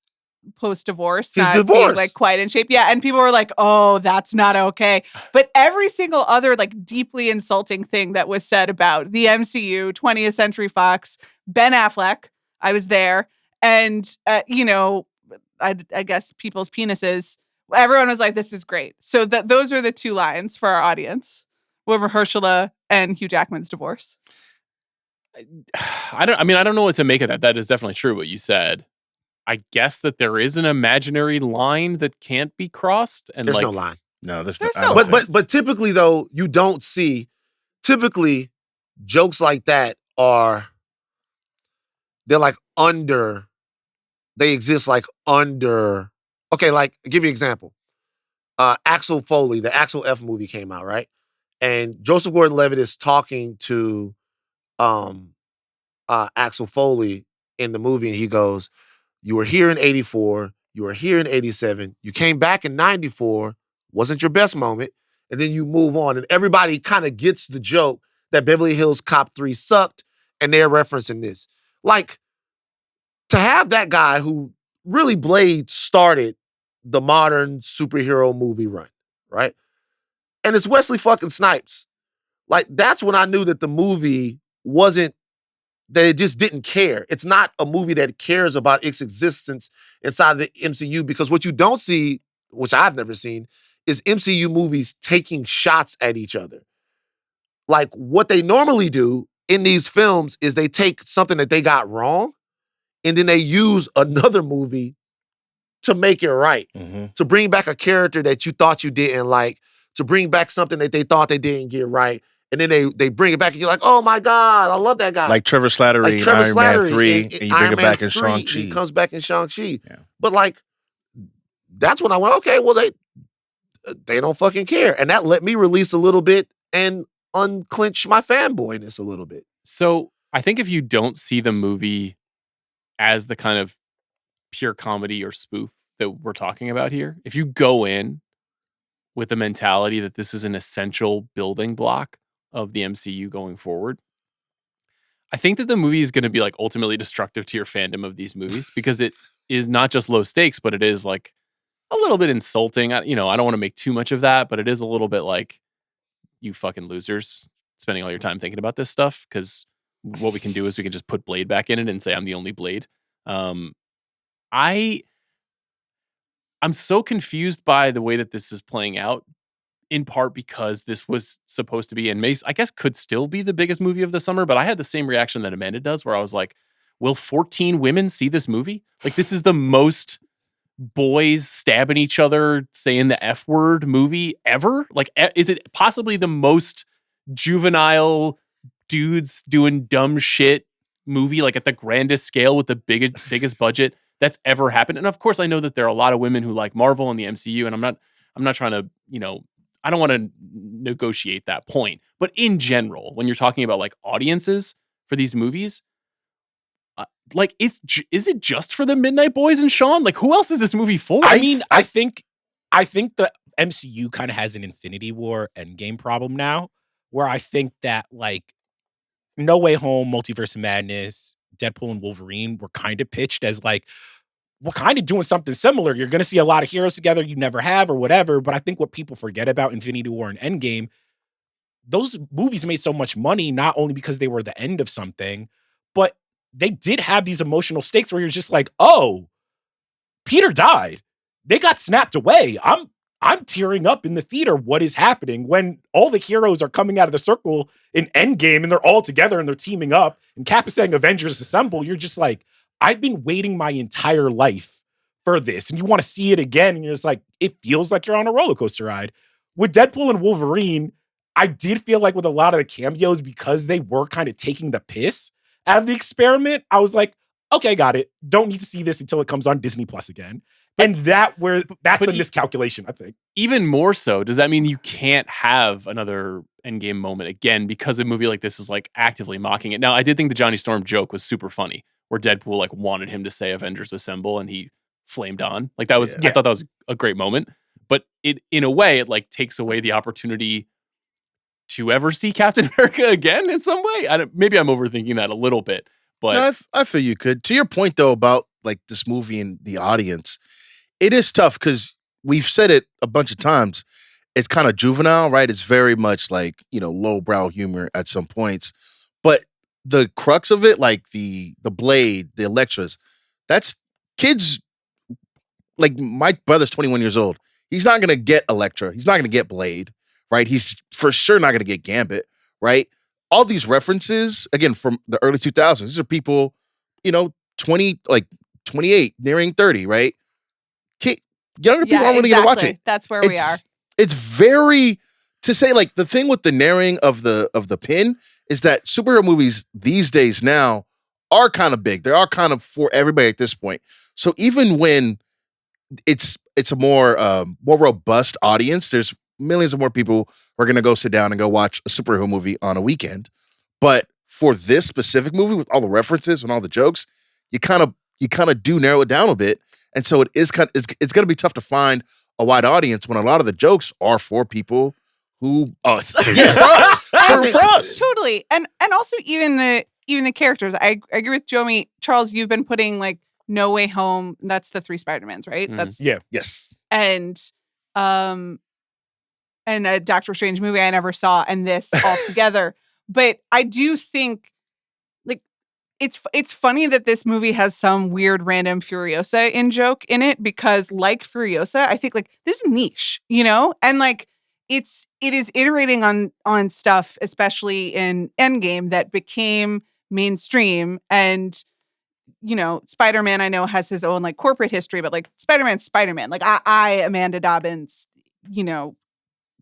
Speaker 2: post-divorce,
Speaker 3: his
Speaker 2: not
Speaker 3: divorce,
Speaker 2: being, like, quite in shape. Yeah, and people were like, "Oh, that's not okay." But every single other like deeply insulting thing that was said about the MCU, 20th Century Fox, Ben Affleck, I was there, and I guess people's penises. Everyone was like, "This is great." So those are the 2 lines for our audience: were Mahershala and Hugh Jackman's divorce.
Speaker 1: I don't know what to make of that. That is definitely true what you said. I guess that there is an imaginary line that can't be crossed, and
Speaker 3: there's no line.
Speaker 4: No, there's
Speaker 2: no.
Speaker 3: But typically though, you don't see. Typically, jokes like that they're like under. They exist like under. Okay, like I'll give you an example. Axel Foley, the Axel F movie came out, right? And Joseph Gordon-Levitt is talking to Axel Foley in the movie, and he goes, "You were here in 84, you were here in 87, you came back in 94, wasn't your best moment, and then you move on." And everybody kind of gets the joke that Beverly Hills Cop 3 sucked, and they're referencing this. Like, to have that guy who really Blade started the modern superhero movie run, right? And it's Wesley fucking Snipes. Like, that's when I knew that the movie wasn't, that it just didn't care. It's not a movie that cares about its existence inside the MCU, because what you don't see, which I've never seen, is MCU movies taking shots at each other. Like, what they normally do in these films is they take something that they got wrong, and then they use another movie to make it right, to bring back a character that you thought you didn't like, to bring back something that they thought they didn't get right. And then they bring it back, and you're like, "Oh my God, I love that guy."
Speaker 4: Like Trevor Slattery in Iron Man 3, and you bring it back in Shang-Chi.
Speaker 3: He comes back in Shang-Chi.
Speaker 4: Yeah.
Speaker 3: But like, that's when I went, okay, well, they don't fucking care. And that let me release a little bit and unclench my fanboyness a little bit.
Speaker 1: So I think if you don't see the movie as the kind of pure comedy or spoof that we're talking about here, if you go in with the mentality that this is an essential building block of the MCU going forward, I think that the movie is going to be like ultimately destructive to your fandom of these movies, because it is not just low stakes, but it is like a little bit insulting. I don't want to make too much of that, but it is a little bit like, you fucking losers, spending all your time thinking about this stuff, because what we can do is we can just put Blade back in it and say I'm the only Blade. I'm so confused by the way that this is playing out, in part because this was supposed to be, and I guess could still be, the biggest movie of the summer, but I had the same reaction that Amanda does, where I was like, will 14 women see this movie? Like, this is the most boys stabbing each other, saying the F word movie ever? Like, is it possibly the most juvenile dudes doing dumb shit movie, like at the grandest scale with the biggest budget that's ever happened? And of course, I know that there are a lot of women who like Marvel and the MCU, and I'm not trying to, I don't want to negotiate that point. But in general, when you're talking about like audiences for these movies, like, is it just for the Midnight Boys and Sean? Like, who else is this movie for?
Speaker 5: I mean, I think the MCU kind of has an Infinity War Endgame problem now, where I think that like No Way Home, Multiverse of Madness, Deadpool and Wolverine were kind of pitched as like, we're kind of doing something similar. You're going to see a lot of heroes together you never have or whatever. But I think what people forget about Infinity War and Endgame, those movies made so much money, not only because they were the end of something, but they did have these emotional stakes where you're just like, oh, Peter died. They got snapped away. I'm tearing up in the theater. What is happening when all the heroes are coming out of the circle in Endgame and they're all together and they're teaming up and Cap is saying Avengers Assemble? You're just like, I've been waiting my entire life for this. And you want to see it again. And you're just like, it feels like you're on a roller coaster ride. With Deadpool and Wolverine, I did feel like with a lot of the cameos, because they were kind of taking the piss out of the experiment, I was like, okay, got it. Don't need to see this until it comes on Disney Plus again. And that's the miscalculation, I think.
Speaker 1: Even more so, does that mean you can't have another Endgame moment again because a movie like this is like actively mocking it? Now, I did think the Johnny Storm joke was super funny, where Deadpool like wanted him to say Avengers Assemble and he flamed on. Like, that was, I thought that was a great moment. But it, in a way, it like takes away the opportunity to ever see Captain America again in some way. Maybe I'm overthinking that a little bit, but
Speaker 4: no, I feel you could. To your point though about like this movie and the audience, it is tough because we've said it a bunch of times. It's kind of juvenile, right? It's very much like, lowbrow humor at some points, but the crux of it, like the Blade, the Electras, that's kids. Like, my brother's 21 years old. He's not gonna get Electra. He's not gonna get Blade. Right? He's for sure not going to get Gambit, right? All these references, again, from the early 2000s, these are people, 20, like 28, nearing 30, right? Younger people aren't really going to watch it.
Speaker 2: That's where we are.
Speaker 4: It's very, to say, like, the thing with the narrowing of the pin is that superhero movies these days now are kind of big. They are kind of for everybody at this point. So even when it's a more robust audience, there's millions of more people who are going to go sit down and go watch a superhero movie on a weekend. But for this specific movie, with all the references and all the jokes, you kind of do narrow it down a bit. And so it's going to be tough to find a wide audience when a lot of the jokes are for people who
Speaker 5: us.
Speaker 4: Yeah, for us.
Speaker 2: Totally. And also even the characters. I agree with Jomi. Charles, you've been putting like No Way Home. That's the 3 Spider-Mans, right? That's
Speaker 4: Yes.
Speaker 2: And a Doctor Strange movie I never saw, and this all together. But I do think, like, it's funny that this movie has some weird random Furiosa in-joke in it, because like Furiosa, I think like this is niche, and like it is iterating on stuff, especially in Endgame, that became mainstream. And Spider-Man, I know, has his own like corporate history, but like Spider-Man's Spider-Man. Like I Amanda Dobbins,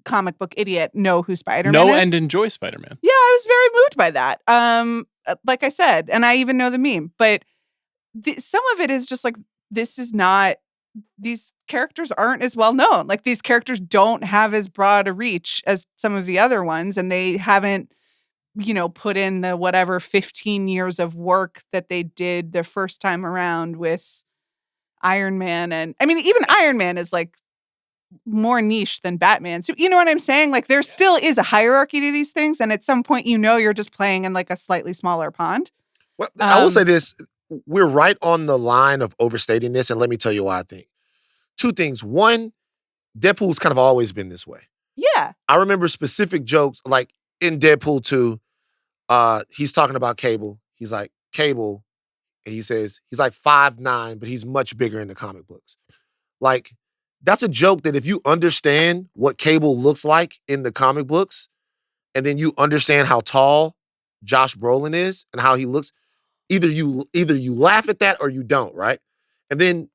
Speaker 2: comic book idiot, know who Spider-Man is.
Speaker 1: And enjoy Spider-Man.
Speaker 2: Yeah, I was very moved by that. Like I said, and I even know the meme, but some of it is just like, these characters aren't as well known. Like, these characters don't have as broad a reach as some of the other ones, and they haven't, put in the whatever 15 years of work that they did the first time around with Iron Man. And I mean, even Iron Man is like more niche than Batman. So you know what I'm saying? Like, there still is a hierarchy to these things, and at some point, you're just playing in like a slightly smaller pond.
Speaker 3: Well, I will say this. We're right on the line of overstating this, and let me tell you why I think. 2 things. One, Deadpool's kind of always been this way.
Speaker 2: Yeah.
Speaker 3: I remember specific jokes, like in Deadpool 2, he's talking about Cable. He's like, Cable, and he says, he's like 5'9", but he's much bigger in the comic books. Like, that's a joke that if you understand what Cable looks like in the comic books, and then you understand how tall Josh Brolin is and how he looks, either you laugh at that or you don't, right? And then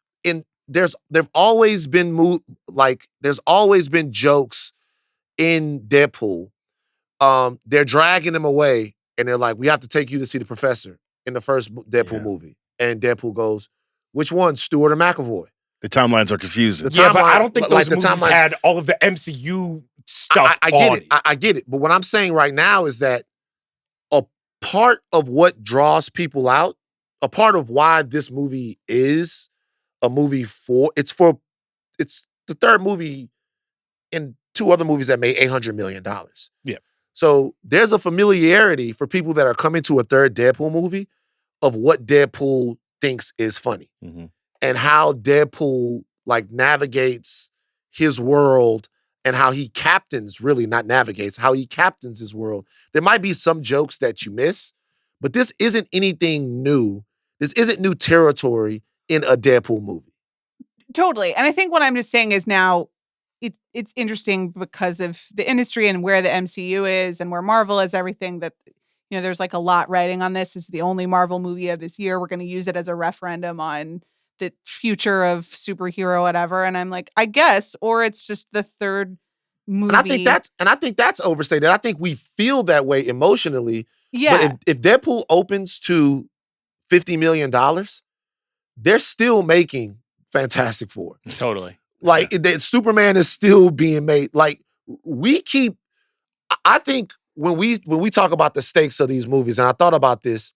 Speaker 3: there's always been jokes in Deadpool. They're dragging him away and they're like, we have to take you to see the professor in the first Deadpool movie. And Deadpool goes, which one, Stewart or McAvoy?
Speaker 4: The timelines are confusing.
Speaker 5: But I don't think those movies had all of the MCU stuff.
Speaker 3: I get it. I get it. But what I'm saying right now is that a part of what draws people out, a part of why this movie is a movie it's the third movie in two other movies that made $800 million.
Speaker 5: Yeah.
Speaker 3: So there's a familiarity for people that are coming to a third Deadpool movie of what Deadpool thinks is funny and how Deadpool like navigates his world and how he captains, really not navigates, how he captains his world. There might be some jokes that you miss, but this isn't anything new. This isn't new territory in a Deadpool movie.
Speaker 2: Totally. And I think what I'm just saying is now it's interesting because of the industry and where the MCU is and where Marvel is, everything that, you know, there's like a lot writing on this. This is the only Marvel movie of this year. We're going to use it as a referendum on the future of superhero, whatever. And I'm like, I guess, or it's just the third movie.
Speaker 3: And I think that's overstated. I think we feel that way emotionally.
Speaker 2: Yeah.
Speaker 3: But if Deadpool opens to $50 million, they're still making Fantastic Four.
Speaker 1: Totally.
Speaker 3: Like Superman is still being made. Like I think when we talk about the stakes of these movies, and I thought about this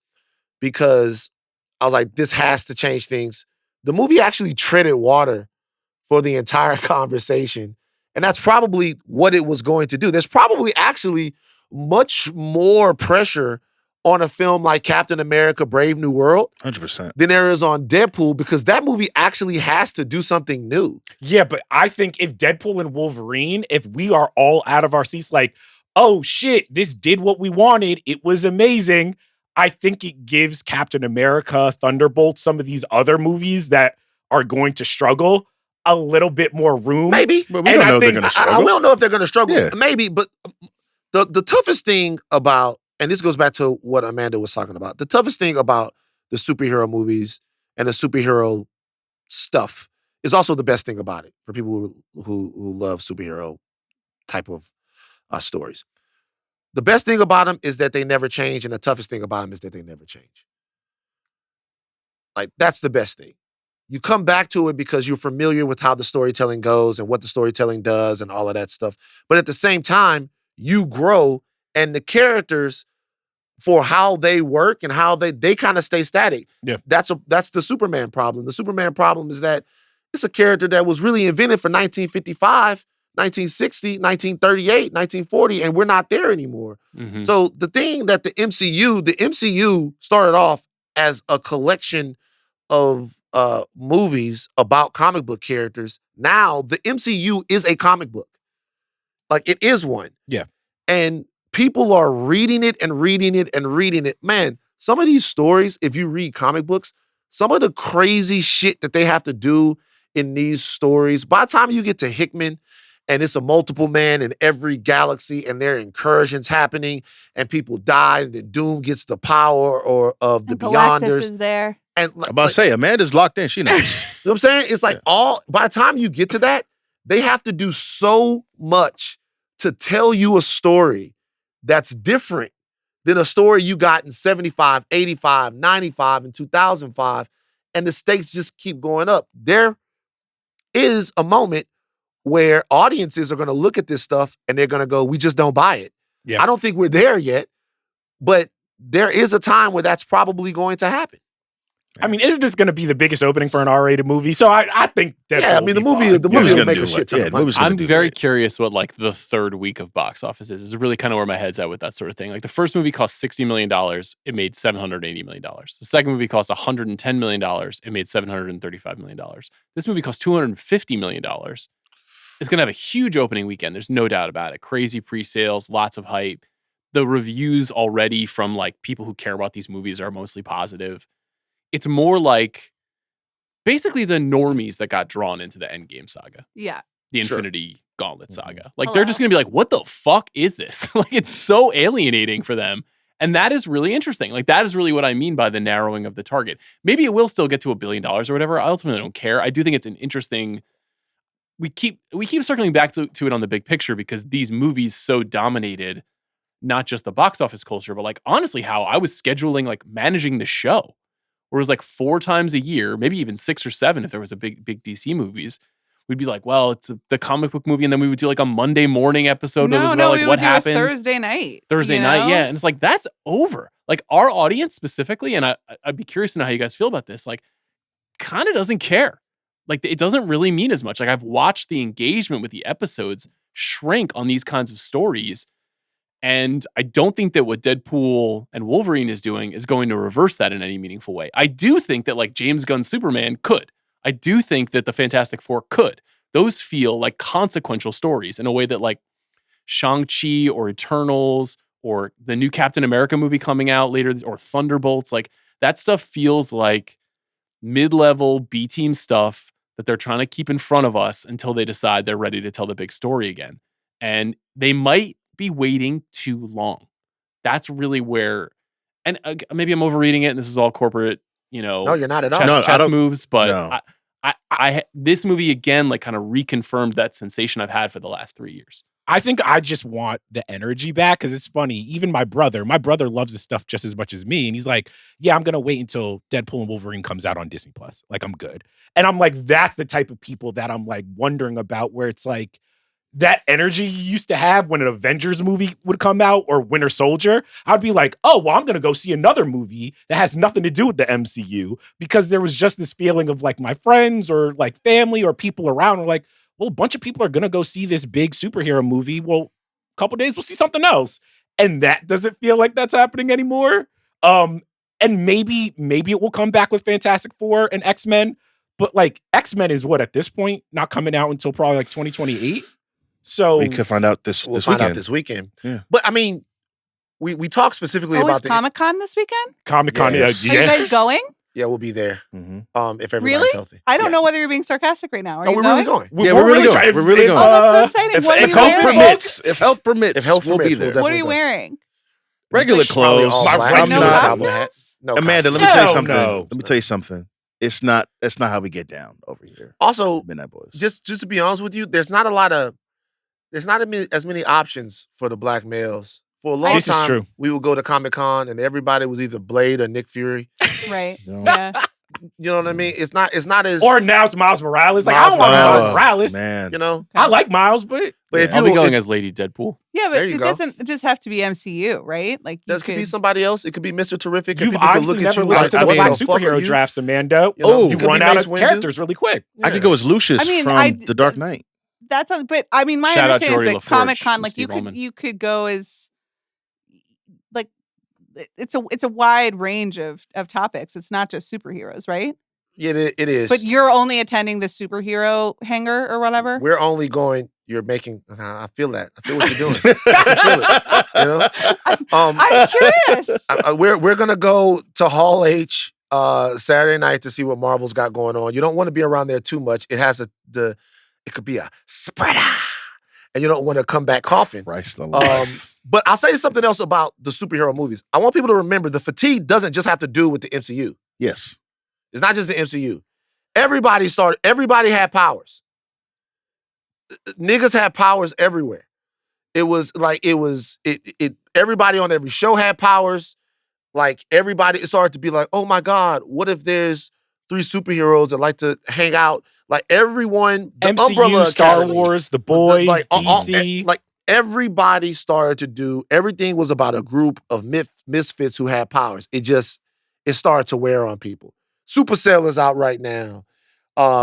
Speaker 3: because I was like, this has to change things. The movie actually treaded water for the entire conversation. And that's probably what it was going to do. There's probably actually much more pressure on a film like Captain America: Brave New World
Speaker 4: 100%
Speaker 3: than there is on Deadpool, because that movie actually has to do something new.
Speaker 5: Yeah, but I think if Deadpool and Wolverine, if we are all out of our seats like, oh shit, this did what we wanted, it was amazing, I think it gives Captain America, Thunderbolt, some of these other movies that are going to struggle a little bit more room.
Speaker 3: Maybe.
Speaker 4: But we don't know if they're going to struggle.
Speaker 3: We don't know if they're going to struggle.
Speaker 4: Yeah.
Speaker 3: Maybe, but the toughest thing about, and this goes back to what Amanda was talking about, the toughest thing about the superhero movies and the superhero stuff is also the best thing about it for people who love superhero type of stories. The best thing about them is that they never change, and the toughest thing about them is that they never change. Like, that's the best thing. You come back to it because you're familiar with how the storytelling goes and what the storytelling does and all of that stuff. But at the same time, you grow, and the characters, for how they work and how they kind of stay static.
Speaker 5: Yeah.
Speaker 3: That's the Superman problem. The Superman problem is that it's a character that was really invented for 1955, 1960, 1938, 1940, and we're not there anymore.
Speaker 1: Mm-hmm.
Speaker 3: So the thing that the MCU started off as a collection of movies about comic book characters. Now the MCU is a comic book. Like, it is one.
Speaker 5: Yeah.
Speaker 3: And people are reading it and reading it and reading it. Man, some of these stories, if you read comic books, some of the crazy shit that they have to do in these stories, by the time you get to Hickman, and it's a multiple man in every galaxy, and there are incursions happening, and people die, and then Doom gets the power of the
Speaker 2: Galactus
Speaker 3: Beyonders.
Speaker 2: is there.
Speaker 3: And
Speaker 4: I'm about to say, Amanda's locked in. She knows.
Speaker 3: You know what I'm saying? It's like by the time you get to that, they have to do so much to tell you a story that's different than a story you got in 75, 85, 95, and 2005. And the stakes just keep going up. There is a moment where audiences are going to look at this stuff and they're going to go, we just don't buy it.
Speaker 5: Yeah.
Speaker 3: I don't think we're there yet, but there is a time where that's probably going to happen.
Speaker 5: I mean, isn't this going to be the biggest opening for an R-rated movie? So I think that.
Speaker 3: Yeah, I mean, the movie's going to make a shit ton of money.
Speaker 1: I'm very curious what like the third week of box office is. This is really kind of where my head's at with that sort of thing. Like, the first movie cost $60 million. It made $780 million. The second movie cost $110 million. It made $735 million. This movie cost $250 million. It's going to have a huge opening weekend. There's no doubt about it. Crazy pre-sales, lots of hype. the reviews already from like people who care about these movies are mostly positive. It's more like basically the normies that got drawn into the Endgame saga.
Speaker 2: Yeah.
Speaker 1: The
Speaker 3: Sure.
Speaker 1: Infinity Gauntlet
Speaker 4: Mm-hmm.
Speaker 1: saga. Like they're just going to be like, what the fuck is this? Like it's so alienating for them. And that is really interesting. Like that is really what I mean by the narrowing of the target. Maybe it will still get to $1 billion or whatever. I ultimately don't care. I do think it's an interesting. We keep circling back to it on the big picture because these movies so dominated not just the box office culture, but like honestly how I was scheduling, like managing the show, where it was like 4 times a year, maybe even 6 or 7 if there was a big DC movies. We'd be like, well, it's the comic book movie, and then we would do like a Monday morning episode that was about like what happened
Speaker 2: Thursday night.
Speaker 1: night, yeah. And it's like that's over. Like our audience specifically, and I'd be curious to know how you guys feel about this. Like, kind of doesn't care. Like it doesn't really mean as much. Like I've watched the engagement with the episodes shrink on these kinds of stories, and I don't think that what Deadpool and Wolverine is doing is going to reverse that in any meaningful way. I do think that like James Gunn's Superman could. I do think that the Fantastic Four could. Those feel like consequential stories in a way that like Shang-Chi or Eternals or the new Captain America movie coming out later or Thunderbolts, like that stuff feels like mid-level B-team stuff that they're trying to keep in front of us until they decide they're ready to tell the big story again. And they might be waiting too long. That's really where, and maybe I'm overreading it and this is all corporate,
Speaker 3: No, you're not at all.
Speaker 1: chess moves, but
Speaker 4: No.
Speaker 1: I this movie again like kind of reconfirmed that sensation I've had for the last 3 years.
Speaker 5: I think I just want the energy back because it's funny. Even my brother loves this stuff just as much as me. And he's like, yeah, I'm going to wait until Deadpool and Wolverine comes out on Disney Plus. Like, I'm good. And I'm like, that's the type of people that I'm like wondering about where it's like that energy you used to have when an Avengers movie would come out or Winter Soldier. I'd be like, oh, well, I'm going to go see another movie that has nothing to do with the MCU because there was just this feeling of like my friends or like family or people around are like, well, a bunch of people are going to go see this big superhero movie. Well, a couple days we'll see something else. And that doesn't feel like that's happening anymore. And maybe it will come back with Fantastic Four and X-Men. But like X-Men is what at this point not coming out until probably like 2028. So
Speaker 4: we could find out this
Speaker 3: weekend.
Speaker 4: Yeah.
Speaker 3: But I mean, we talked specifically
Speaker 2: is
Speaker 3: about the
Speaker 2: Comicon this weekend?
Speaker 5: Comicon,
Speaker 3: Yes.
Speaker 2: Are you guys going?
Speaker 3: Yeah, we'll be there.
Speaker 4: Mhm.
Speaker 3: If everybody's
Speaker 2: Really?
Speaker 3: healthy.
Speaker 2: I don't
Speaker 3: Yeah.
Speaker 2: know whether you're being sarcastic right now. Are
Speaker 3: No,
Speaker 2: you
Speaker 3: we're
Speaker 2: going?
Speaker 3: really going.
Speaker 4: Yeah, we're really going. We're really
Speaker 2: Oh,
Speaker 4: going.
Speaker 2: that's so exciting.
Speaker 4: If
Speaker 2: What are you
Speaker 4: health
Speaker 2: wearing?
Speaker 4: permits, if health permits,
Speaker 3: If health
Speaker 4: we'll
Speaker 3: permits,
Speaker 4: be
Speaker 3: we'll
Speaker 4: there.
Speaker 2: What are you
Speaker 3: definitely go.
Speaker 2: wearing?
Speaker 4: Regular
Speaker 3: Probably
Speaker 4: clothes.
Speaker 3: all
Speaker 5: My
Speaker 3: black.
Speaker 5: regular
Speaker 2: No
Speaker 3: No
Speaker 5: clothes?
Speaker 3: cowboy hat.
Speaker 2: costumes?
Speaker 3: No
Speaker 4: Amanda, let
Speaker 3: costumes.
Speaker 4: me tell you
Speaker 5: Hell
Speaker 4: something.
Speaker 5: no.
Speaker 4: Let me tell you something. That's not how we get down over here.
Speaker 3: Also,
Speaker 4: Midnight Boys.
Speaker 3: just to be honest with you, there's not as many options for the black males. For a long
Speaker 5: This is
Speaker 3: time,
Speaker 5: true.
Speaker 3: we would go to Comicon and everybody was either Blade or Nick Fury.
Speaker 2: Right.
Speaker 4: You know?
Speaker 2: Yeah.
Speaker 3: You know what I mean? It's not as
Speaker 5: or now it's Miles Morales. Like, I
Speaker 3: Miles
Speaker 5: don't want
Speaker 3: Morales.
Speaker 5: Miles Morales.
Speaker 4: Man.
Speaker 3: you know.
Speaker 5: I like Miles, but
Speaker 3: But if
Speaker 1: I'll be
Speaker 3: you
Speaker 1: going
Speaker 3: if,
Speaker 1: as Lady Deadpool.
Speaker 2: Yeah, but
Speaker 3: There you
Speaker 2: it
Speaker 3: go.
Speaker 2: doesn't just have to be MCU, right? Like you
Speaker 3: this could be somebody else. It could be Mr. Terrific. and
Speaker 5: you've
Speaker 3: people could
Speaker 5: obviously
Speaker 3: look at
Speaker 5: never
Speaker 3: you
Speaker 5: listened
Speaker 3: like,
Speaker 5: to the
Speaker 3: what
Speaker 5: Black
Speaker 3: the fuck are
Speaker 5: superhero
Speaker 3: you?
Speaker 5: drafts, Amanda.
Speaker 3: You know,
Speaker 4: Oh,
Speaker 3: you
Speaker 5: You
Speaker 3: could
Speaker 5: run
Speaker 3: be
Speaker 5: out
Speaker 3: Mace
Speaker 5: of
Speaker 3: Windu.
Speaker 5: characters really quick.
Speaker 4: I could go as Lucius
Speaker 2: I mean,
Speaker 4: from The Dark Knight.
Speaker 2: That's but I mean, my
Speaker 1: Shout out
Speaker 2: understanding
Speaker 1: Jory
Speaker 2: is that
Speaker 1: LaForge
Speaker 2: Comic Con,
Speaker 1: and
Speaker 2: like
Speaker 1: Steve Ballman.
Speaker 2: you could go as like it's a wide range of topics. It's not just superheroes, right?
Speaker 3: Yeah, it is.
Speaker 2: But you're only attending the superhero hangar or whatever.
Speaker 3: We're only going. You're making. I feel that. I feel what you're doing. I feel it. You know.
Speaker 2: I'm curious.
Speaker 3: We're gonna go to Hall H Saturday night to see what Marvel's got going on. You don't want to be around there too much. It has it could be a spreader, and you don't want to come back coughing.
Speaker 4: Christ the Lord.
Speaker 3: But I'll say something else about the superhero movies. I want people to remember the fatigue doesn't just have to do with the MCU.
Speaker 4: Yes.
Speaker 3: It's not just the MCU. Everybody had powers. Niggas had powers everywhere. Everybody on every show had powers. Like everybody, it started to be like, oh my God, what if there's 3 superheroes that like to hang out? Like everyone, the
Speaker 5: MCU,
Speaker 3: Umbrella
Speaker 5: Star
Speaker 3: Academy,
Speaker 5: Wars, The Boys,
Speaker 3: like,
Speaker 5: DC.
Speaker 3: like everybody started to do, everything was about a group of misfits who had powers. It started to wear on people. Supercell is out right now.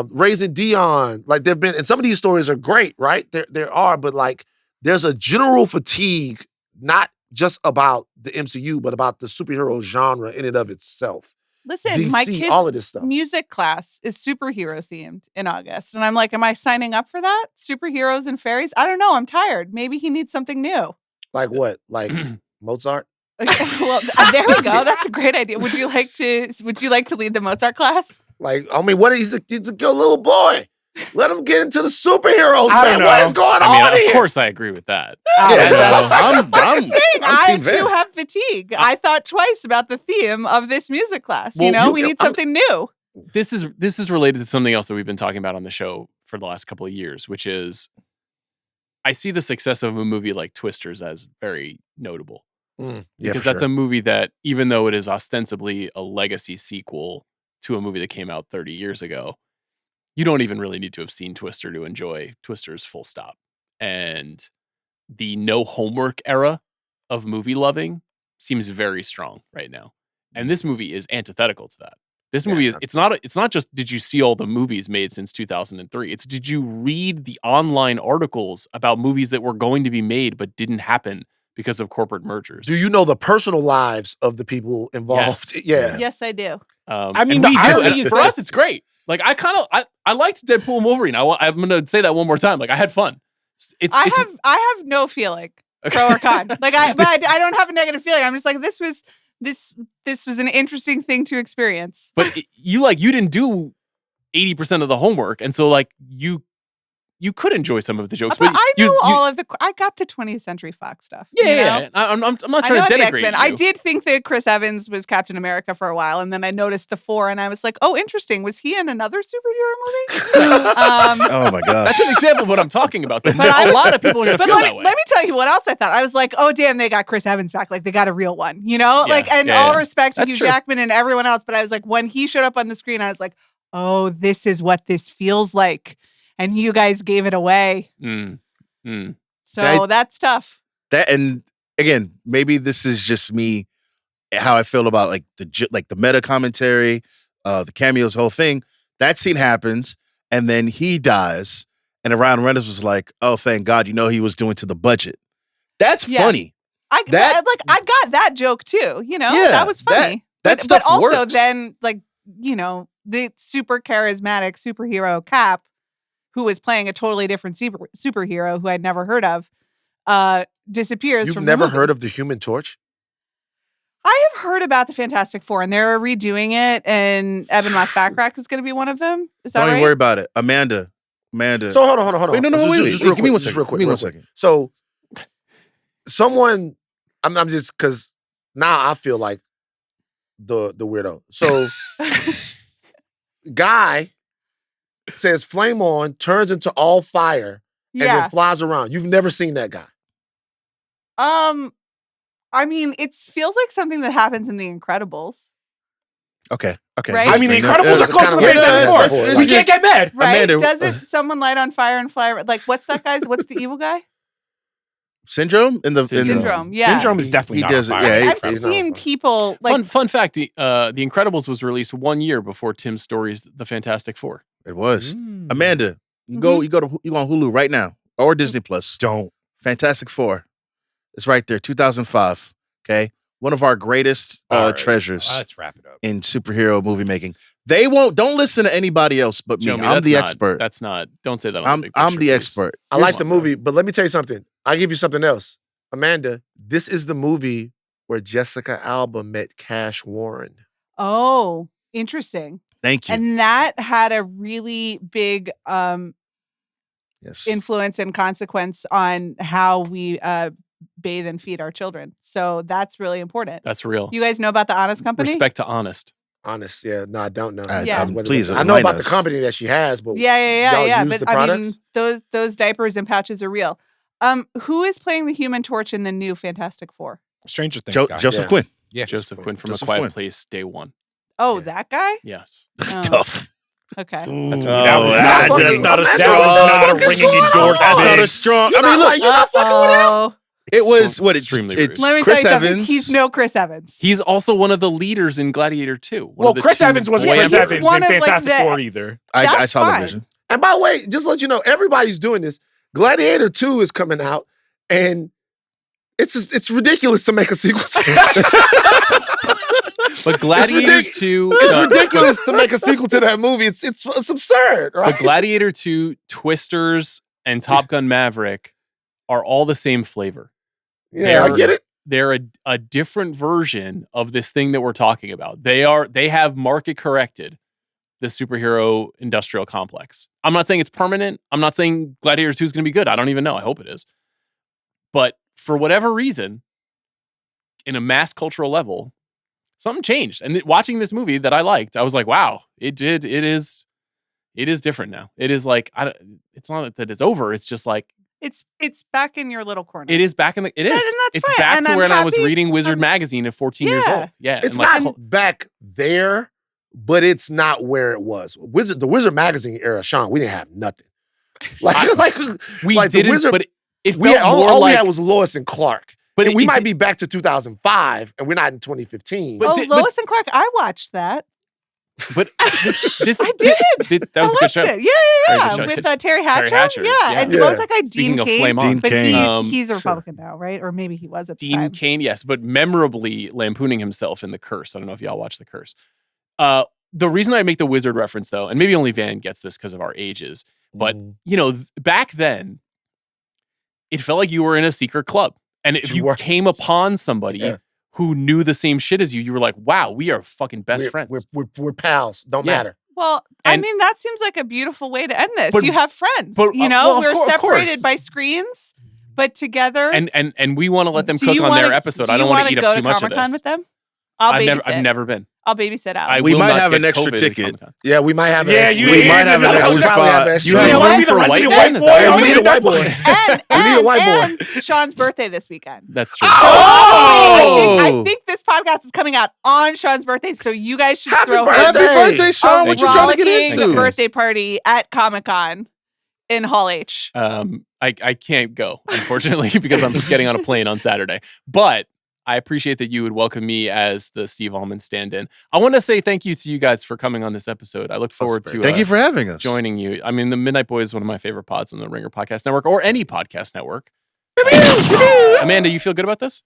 Speaker 3: Raising Dion, like there've been, and some of these stories are great, right? There are, but like there's a general fatigue, not just about the MCU, but about the superhero genre in and of itself.
Speaker 2: Listen,
Speaker 3: DC,
Speaker 2: my kid's
Speaker 3: all of this stuff.
Speaker 2: music class is superhero themed in August. And I'm like, am I signing up for that? Superheroes and fairies? I don't know. I'm tired. Maybe he needs something new.
Speaker 3: Like what? Like Mozart?
Speaker 2: Well, there we go. That's a great idea. Would you like to lead the Mozart class?
Speaker 3: Like, I mean, he's a little boy. Let him get into the superheroes,
Speaker 5: I
Speaker 3: man.
Speaker 5: don't know.
Speaker 3: What is going on
Speaker 1: Of
Speaker 3: here?
Speaker 1: course, I agree with that.
Speaker 3: Yeah,
Speaker 2: I'm saying I
Speaker 4: Team Van.
Speaker 2: too have fatigue. I thought twice about the theme of this music class.
Speaker 1: Well,
Speaker 2: We need something new.
Speaker 1: This is related to something else that we've been talking about on the show for the last couple of years, which is I see the success of a movie like Twisters as very notable. Because that's a movie that, even though it is ostensibly a legacy sequel to a movie that came out 30 years ago, you don't even really need to have seen Twister to enjoy Twisters, full stop. And the no homework era of movie loving seems very strong right now. And this movie is antithetical to that. This movie it's not just did you see all the movies made since 2003. It's did you read the online articles about movies that were going to be made but didn't happen because of corporate mergers.
Speaker 3: Do you know the personal lives of the people involved?
Speaker 1: Yes.
Speaker 3: Yeah.
Speaker 2: Yes, I do.
Speaker 5: I mean,
Speaker 1: we
Speaker 5: the
Speaker 1: do.
Speaker 5: irony
Speaker 1: And
Speaker 5: is
Speaker 1: for
Speaker 5: that-
Speaker 1: us, it's great. Like I liked Deadpool and Wolverine. I'm going to say that one more time. Like I had fun.
Speaker 2: I have no feeling pro or con. Like I don't have a negative feeling. I'm just like this was an interesting thing to experience.
Speaker 1: But you didn't do 80% of the homework, and so like you could enjoy some of the jokes.
Speaker 2: But I know I got the 20th Century Fox stuff.
Speaker 1: Yeah. I'm not trying to denigrate you.
Speaker 2: I did think that Chris Evans was Captain America for a while, and then I noticed the 4, and I was like, oh, interesting. Was he in another superhero movie?
Speaker 4: Oh my god,
Speaker 1: That's an example of what I'm talking about. A lot of people are going to feel that way.
Speaker 2: Let me tell you what else I thought. I was like, oh, damn, they got Chris Evans back. Like, they got a real one, all respect to Hugh Jackman and everyone else. But I was like, when he showed up on the screen, I was like, oh, this is what this feels like. And you guys gave it away. So that's tough.
Speaker 4: And again, maybe this is just me, how I feel about like the meta commentary, the cameos, whole thing. That scene happens, and then he dies, and Ryan Reynolds was like, "Oh, thank God, he was doing to the budget." That's funny.
Speaker 2: I got that joke too. That was funny.
Speaker 4: That stuff
Speaker 2: but also
Speaker 4: works.
Speaker 2: then the super charismatic superhero Cap, who was playing a totally different superhero who I'd never heard of, disappears from the movie.
Speaker 3: You've never heard of the Human Torch?
Speaker 2: I have heard about the Fantastic Four, and they're redoing it, and Ebon Moss-Backrack is going to be one of them. Is that
Speaker 4: Don't
Speaker 2: right?
Speaker 4: even worry about it. Amanda.
Speaker 3: So hold on.
Speaker 4: Wait, no, wait.
Speaker 3: Just real
Speaker 4: Give me one
Speaker 3: quick,
Speaker 4: second. Give me one second.
Speaker 3: So someone, I'm just, because now I feel like the weirdo. So guy says flame on, turns into all fire, and then flies around. You've never seen that guy.
Speaker 2: I mean, it feels like something that happens in The Incredibles.
Speaker 4: Okay.
Speaker 2: Right?
Speaker 5: I mean, The Incredibles are close to the Fantastic Four. We can't get mad.
Speaker 2: Right?
Speaker 4: Amanda,
Speaker 2: Doesn't someone light on fire and fly? Like, what's that guy's? What's the evil guy?
Speaker 4: Syndrome?
Speaker 2: Syndrome, yeah.
Speaker 5: Syndrome is definitely not
Speaker 4: does it.
Speaker 5: fire.
Speaker 4: Yeah,
Speaker 2: I've seen people like
Speaker 1: Fun fact: the Incredibles was released 1 year before Tim Story's The Fantastic Four.
Speaker 4: It was. Amanda, you go on Hulu right now or Disney Plus.
Speaker 5: Don't.
Speaker 4: Fantastic Four. It's right there, 2005. Okay, one of our greatest treasures.
Speaker 5: Let's wrap it up.
Speaker 4: In superhero movie making. Don't listen to anybody else but me.
Speaker 1: Jomi,
Speaker 4: I'm the expert.
Speaker 1: That's not. Don't say that. On
Speaker 4: I'm the expert.
Speaker 3: I like the movie, but let me tell you something. I'll give you something else. Amanda, this is the movie where Jessica Alba met Cash Warren.
Speaker 2: Oh, interesting.
Speaker 4: Thank you.
Speaker 2: And that had a really big
Speaker 4: yes.
Speaker 2: influence and consequence on how we bathe and feed our children. So that's really important.
Speaker 1: That's real.
Speaker 2: You guys know about the Honest Company?
Speaker 1: Respect to Honest.
Speaker 3: Honest, yeah. No, I don't know.
Speaker 4: Please,
Speaker 3: I know about the company that she has, but
Speaker 2: yeah.
Speaker 3: Use
Speaker 2: But
Speaker 3: the
Speaker 2: I
Speaker 3: products?
Speaker 2: mean, those diapers and pouches are real. Who is playing the Human Torch in the new Fantastic Four?
Speaker 5: Stranger Things guy.
Speaker 4: Joseph Quinn.
Speaker 5: Yeah,
Speaker 1: Joseph Quinn from
Speaker 4: Joseph
Speaker 1: A Quiet
Speaker 4: Quinn.
Speaker 1: Place, day one.
Speaker 2: Oh, that guy?
Speaker 1: Yes.
Speaker 2: Oh,
Speaker 4: Tough.
Speaker 2: okay.
Speaker 1: That's
Speaker 4: That's not a ringing endorsement. That's not a strong. I mean, look,
Speaker 3: you're not fucking with him.
Speaker 4: it was what
Speaker 1: Extremely
Speaker 4: it's
Speaker 1: rude.
Speaker 2: Let me
Speaker 4: Chris
Speaker 2: tell you something.
Speaker 4: Evans.
Speaker 2: He's no Chris Evans.
Speaker 1: He's also one of the leaders in Gladiator 2.
Speaker 5: Well, Chris Evans wasn't Chris
Speaker 2: he's
Speaker 5: Evans
Speaker 2: one
Speaker 5: in
Speaker 2: of, like,
Speaker 5: Fantastic
Speaker 2: the-
Speaker 5: Four either.
Speaker 4: I
Speaker 2: That's
Speaker 4: saw the
Speaker 2: fine.
Speaker 4: vision.
Speaker 3: And by the way, just to let you know, everybody's doing this. Gladiator 2 is coming out, and it's ridiculous to make a sequel to it.
Speaker 1: But Gladiator 2...
Speaker 3: It's ridiculous to make a sequel to that movie. It's absurd, right?
Speaker 1: But Gladiator 2, Twisters, and Top Gun Maverick are all the same flavor.
Speaker 3: Yeah, I get it.
Speaker 1: they're a different version of this thing that we're talking about. They have market corrected the superhero industrial complex. I'm not saying it's permanent. I'm not saying Gladiator 2 is going to be good. I don't even know. I hope it is. But for whatever reason, in a mass cultural level, something changed. And watching this movie that I liked, I was like, wow, it is different now. It is like, it's not that it's over. It's just like,
Speaker 2: it's back in your little corner.
Speaker 1: it is back in the, it is.
Speaker 2: And that's
Speaker 1: it's
Speaker 2: fine.
Speaker 1: back
Speaker 2: And
Speaker 1: to
Speaker 2: I'm
Speaker 1: when I was
Speaker 2: happy-
Speaker 1: reading Wizard magazine at 14 years old. Yeah.
Speaker 3: It's
Speaker 1: and like,
Speaker 3: not back there, but it's not where it was. The Wizard magazine era, Sean, we didn't have nothing.
Speaker 1: we
Speaker 3: like the
Speaker 1: didn't,
Speaker 3: Wizard-
Speaker 1: but it
Speaker 3: we
Speaker 1: felt
Speaker 3: had, all,
Speaker 1: more
Speaker 3: all
Speaker 1: like,
Speaker 3: we had was Lois and Clark.
Speaker 1: but
Speaker 3: And we
Speaker 1: it
Speaker 3: might
Speaker 1: did-
Speaker 3: be back to 2005, and we're not in 2015.
Speaker 1: But
Speaker 2: Lois and Clark, I watched that.
Speaker 1: But this
Speaker 2: I did.
Speaker 1: That was
Speaker 2: I
Speaker 1: a good
Speaker 2: watched
Speaker 1: show.
Speaker 2: it. Yeah.
Speaker 1: Very good show.
Speaker 2: With Terry Hatcher.
Speaker 1: Hatcher,
Speaker 2: Yeah.
Speaker 1: yeah.
Speaker 2: And
Speaker 3: Yeah.
Speaker 2: what was that guy?
Speaker 1: Speaking
Speaker 2: Dean
Speaker 1: of
Speaker 2: Cain.
Speaker 1: Flame On.
Speaker 4: Dean
Speaker 2: But
Speaker 4: Cain.
Speaker 2: he's a Republican now, right? Or maybe he was at the
Speaker 1: Dean
Speaker 2: time.
Speaker 1: Cain, yes, but memorably lampooning himself in The Curse. I don't know if y'all watch The Curse. The reason I make the Wizard reference, though, and maybe only Van gets this because of our ages, but, back then, it felt like you were in a secret club. And if
Speaker 3: You
Speaker 1: you
Speaker 3: were.
Speaker 1: came upon somebody who knew the same shit as you were like, wow, we are fucking best friends.
Speaker 3: We're pals. Don't
Speaker 1: Yeah.
Speaker 3: matter.
Speaker 2: Well,
Speaker 1: And-
Speaker 2: I mean, that seems like a beautiful way to end this.
Speaker 1: But-
Speaker 2: you have friends,
Speaker 1: but, well, of
Speaker 2: we're
Speaker 1: course.
Speaker 2: separated by screens, but together.
Speaker 1: And we want to let them
Speaker 2: Do
Speaker 1: cook
Speaker 2: you
Speaker 1: on their
Speaker 2: wanna-
Speaker 1: episode.
Speaker 2: do
Speaker 1: I
Speaker 2: you
Speaker 1: don't want
Speaker 2: wanna
Speaker 1: to eat
Speaker 2: go
Speaker 1: up too much of
Speaker 2: Comicon
Speaker 1: this.
Speaker 2: with them? I'll babysit.
Speaker 1: I've never been.
Speaker 2: I'll babysit Alex.
Speaker 1: I
Speaker 4: We
Speaker 1: will
Speaker 4: might
Speaker 1: not
Speaker 4: have
Speaker 1: get
Speaker 4: an extra
Speaker 1: COVID at
Speaker 4: ticket.
Speaker 1: Comic-Con.
Speaker 3: Yeah, we might have.
Speaker 5: Yeah,
Speaker 4: We might have an
Speaker 3: we
Speaker 4: extra
Speaker 3: probably have
Speaker 4: spot.
Speaker 3: extra
Speaker 1: You
Speaker 3: ticket.
Speaker 1: have
Speaker 2: know
Speaker 1: one
Speaker 2: what?
Speaker 1: for
Speaker 2: The
Speaker 1: white
Speaker 2: resident
Speaker 1: men? Is
Speaker 2: white
Speaker 1: that
Speaker 2: boy.
Speaker 1: what
Speaker 3: We
Speaker 1: you
Speaker 3: need a
Speaker 1: mean?
Speaker 3: white boy.
Speaker 2: and
Speaker 3: We need a white boy.
Speaker 2: and Sean's birthday this weekend.
Speaker 1: That's true.
Speaker 4: Oh!
Speaker 2: I think this podcast is coming out on Sean's birthday, so you guys should
Speaker 3: Happy
Speaker 2: throw
Speaker 3: birthday.
Speaker 4: Happy birthday, Sean.
Speaker 1: Thank
Speaker 4: What
Speaker 1: you.
Speaker 4: you trying to get
Speaker 2: rollicking
Speaker 4: into?
Speaker 2: birthday party at Comicon in Hall H.
Speaker 1: I can't go, unfortunately, because I'm getting on a plane on Saturday. But I appreciate that you would welcome me as the Steve Allman stand-in. I want to say thank you to you guys for coming on this episode. I look forward to
Speaker 4: Thank you for having us.
Speaker 1: joining you. I mean, the Midnight Boys is one of my favorite pods on the Ringer Podcast Network or any podcast network. Amanda, you feel good about this?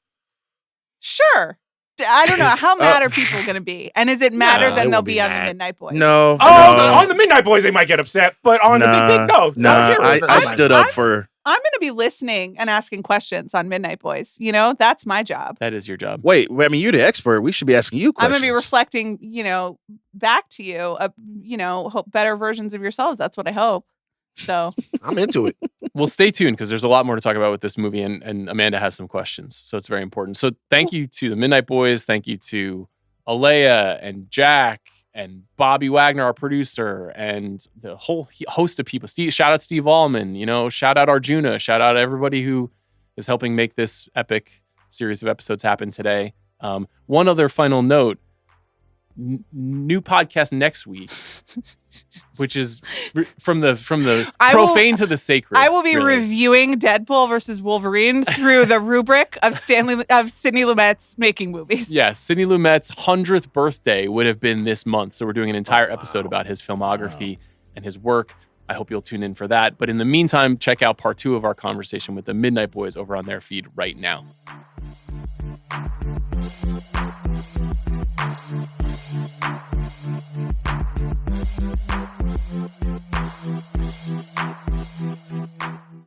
Speaker 2: Sure. I don't know. How mad are people going to be? And is it madder
Speaker 3: they
Speaker 2: than they'll
Speaker 3: won't be
Speaker 2: be on the
Speaker 3: mad.
Speaker 2: Midnight Boys?
Speaker 4: No.
Speaker 5: On the Midnight Boys, they might get upset, but on the Big Big, no.
Speaker 4: Nah,
Speaker 5: heroes.
Speaker 4: I stood up for.
Speaker 2: I'm going to be listening and asking questions on Midnight Boys. That's my job.
Speaker 1: That is your job.
Speaker 4: Wait, I mean, you're the expert. We should be asking you
Speaker 2: I'm
Speaker 4: questions.
Speaker 2: going to be reflecting, back to you, better versions of yourselves. That's what I hope. So
Speaker 3: I'm into it.
Speaker 1: Well, stay tuned because there's a lot more to talk about with this movie, and Amanda has some questions, so it's very important. So thank you to the Midnight Boys. Thank you to Alea and Jack and Bobby Wagner, our producer, and the whole host of people. Shout out Steve Allman, shout out Arjuna, shout out everybody who is helping make this epic series of episodes happen today. One other final note. New podcast next week, which is from the profane to the sacred.
Speaker 2: I will be
Speaker 1: really.
Speaker 2: reviewing Deadpool versus Wolverine through the rubric of Sidney Lumet's making movies.
Speaker 1: Yes, Sidney Lumet's 100th birthday would have been this month, so we're doing an entire episode about his filmography and his work. I hope you'll tune in for that. But in the meantime, check out part 2 of our conversation with the Midnight Boys over on their feed right now.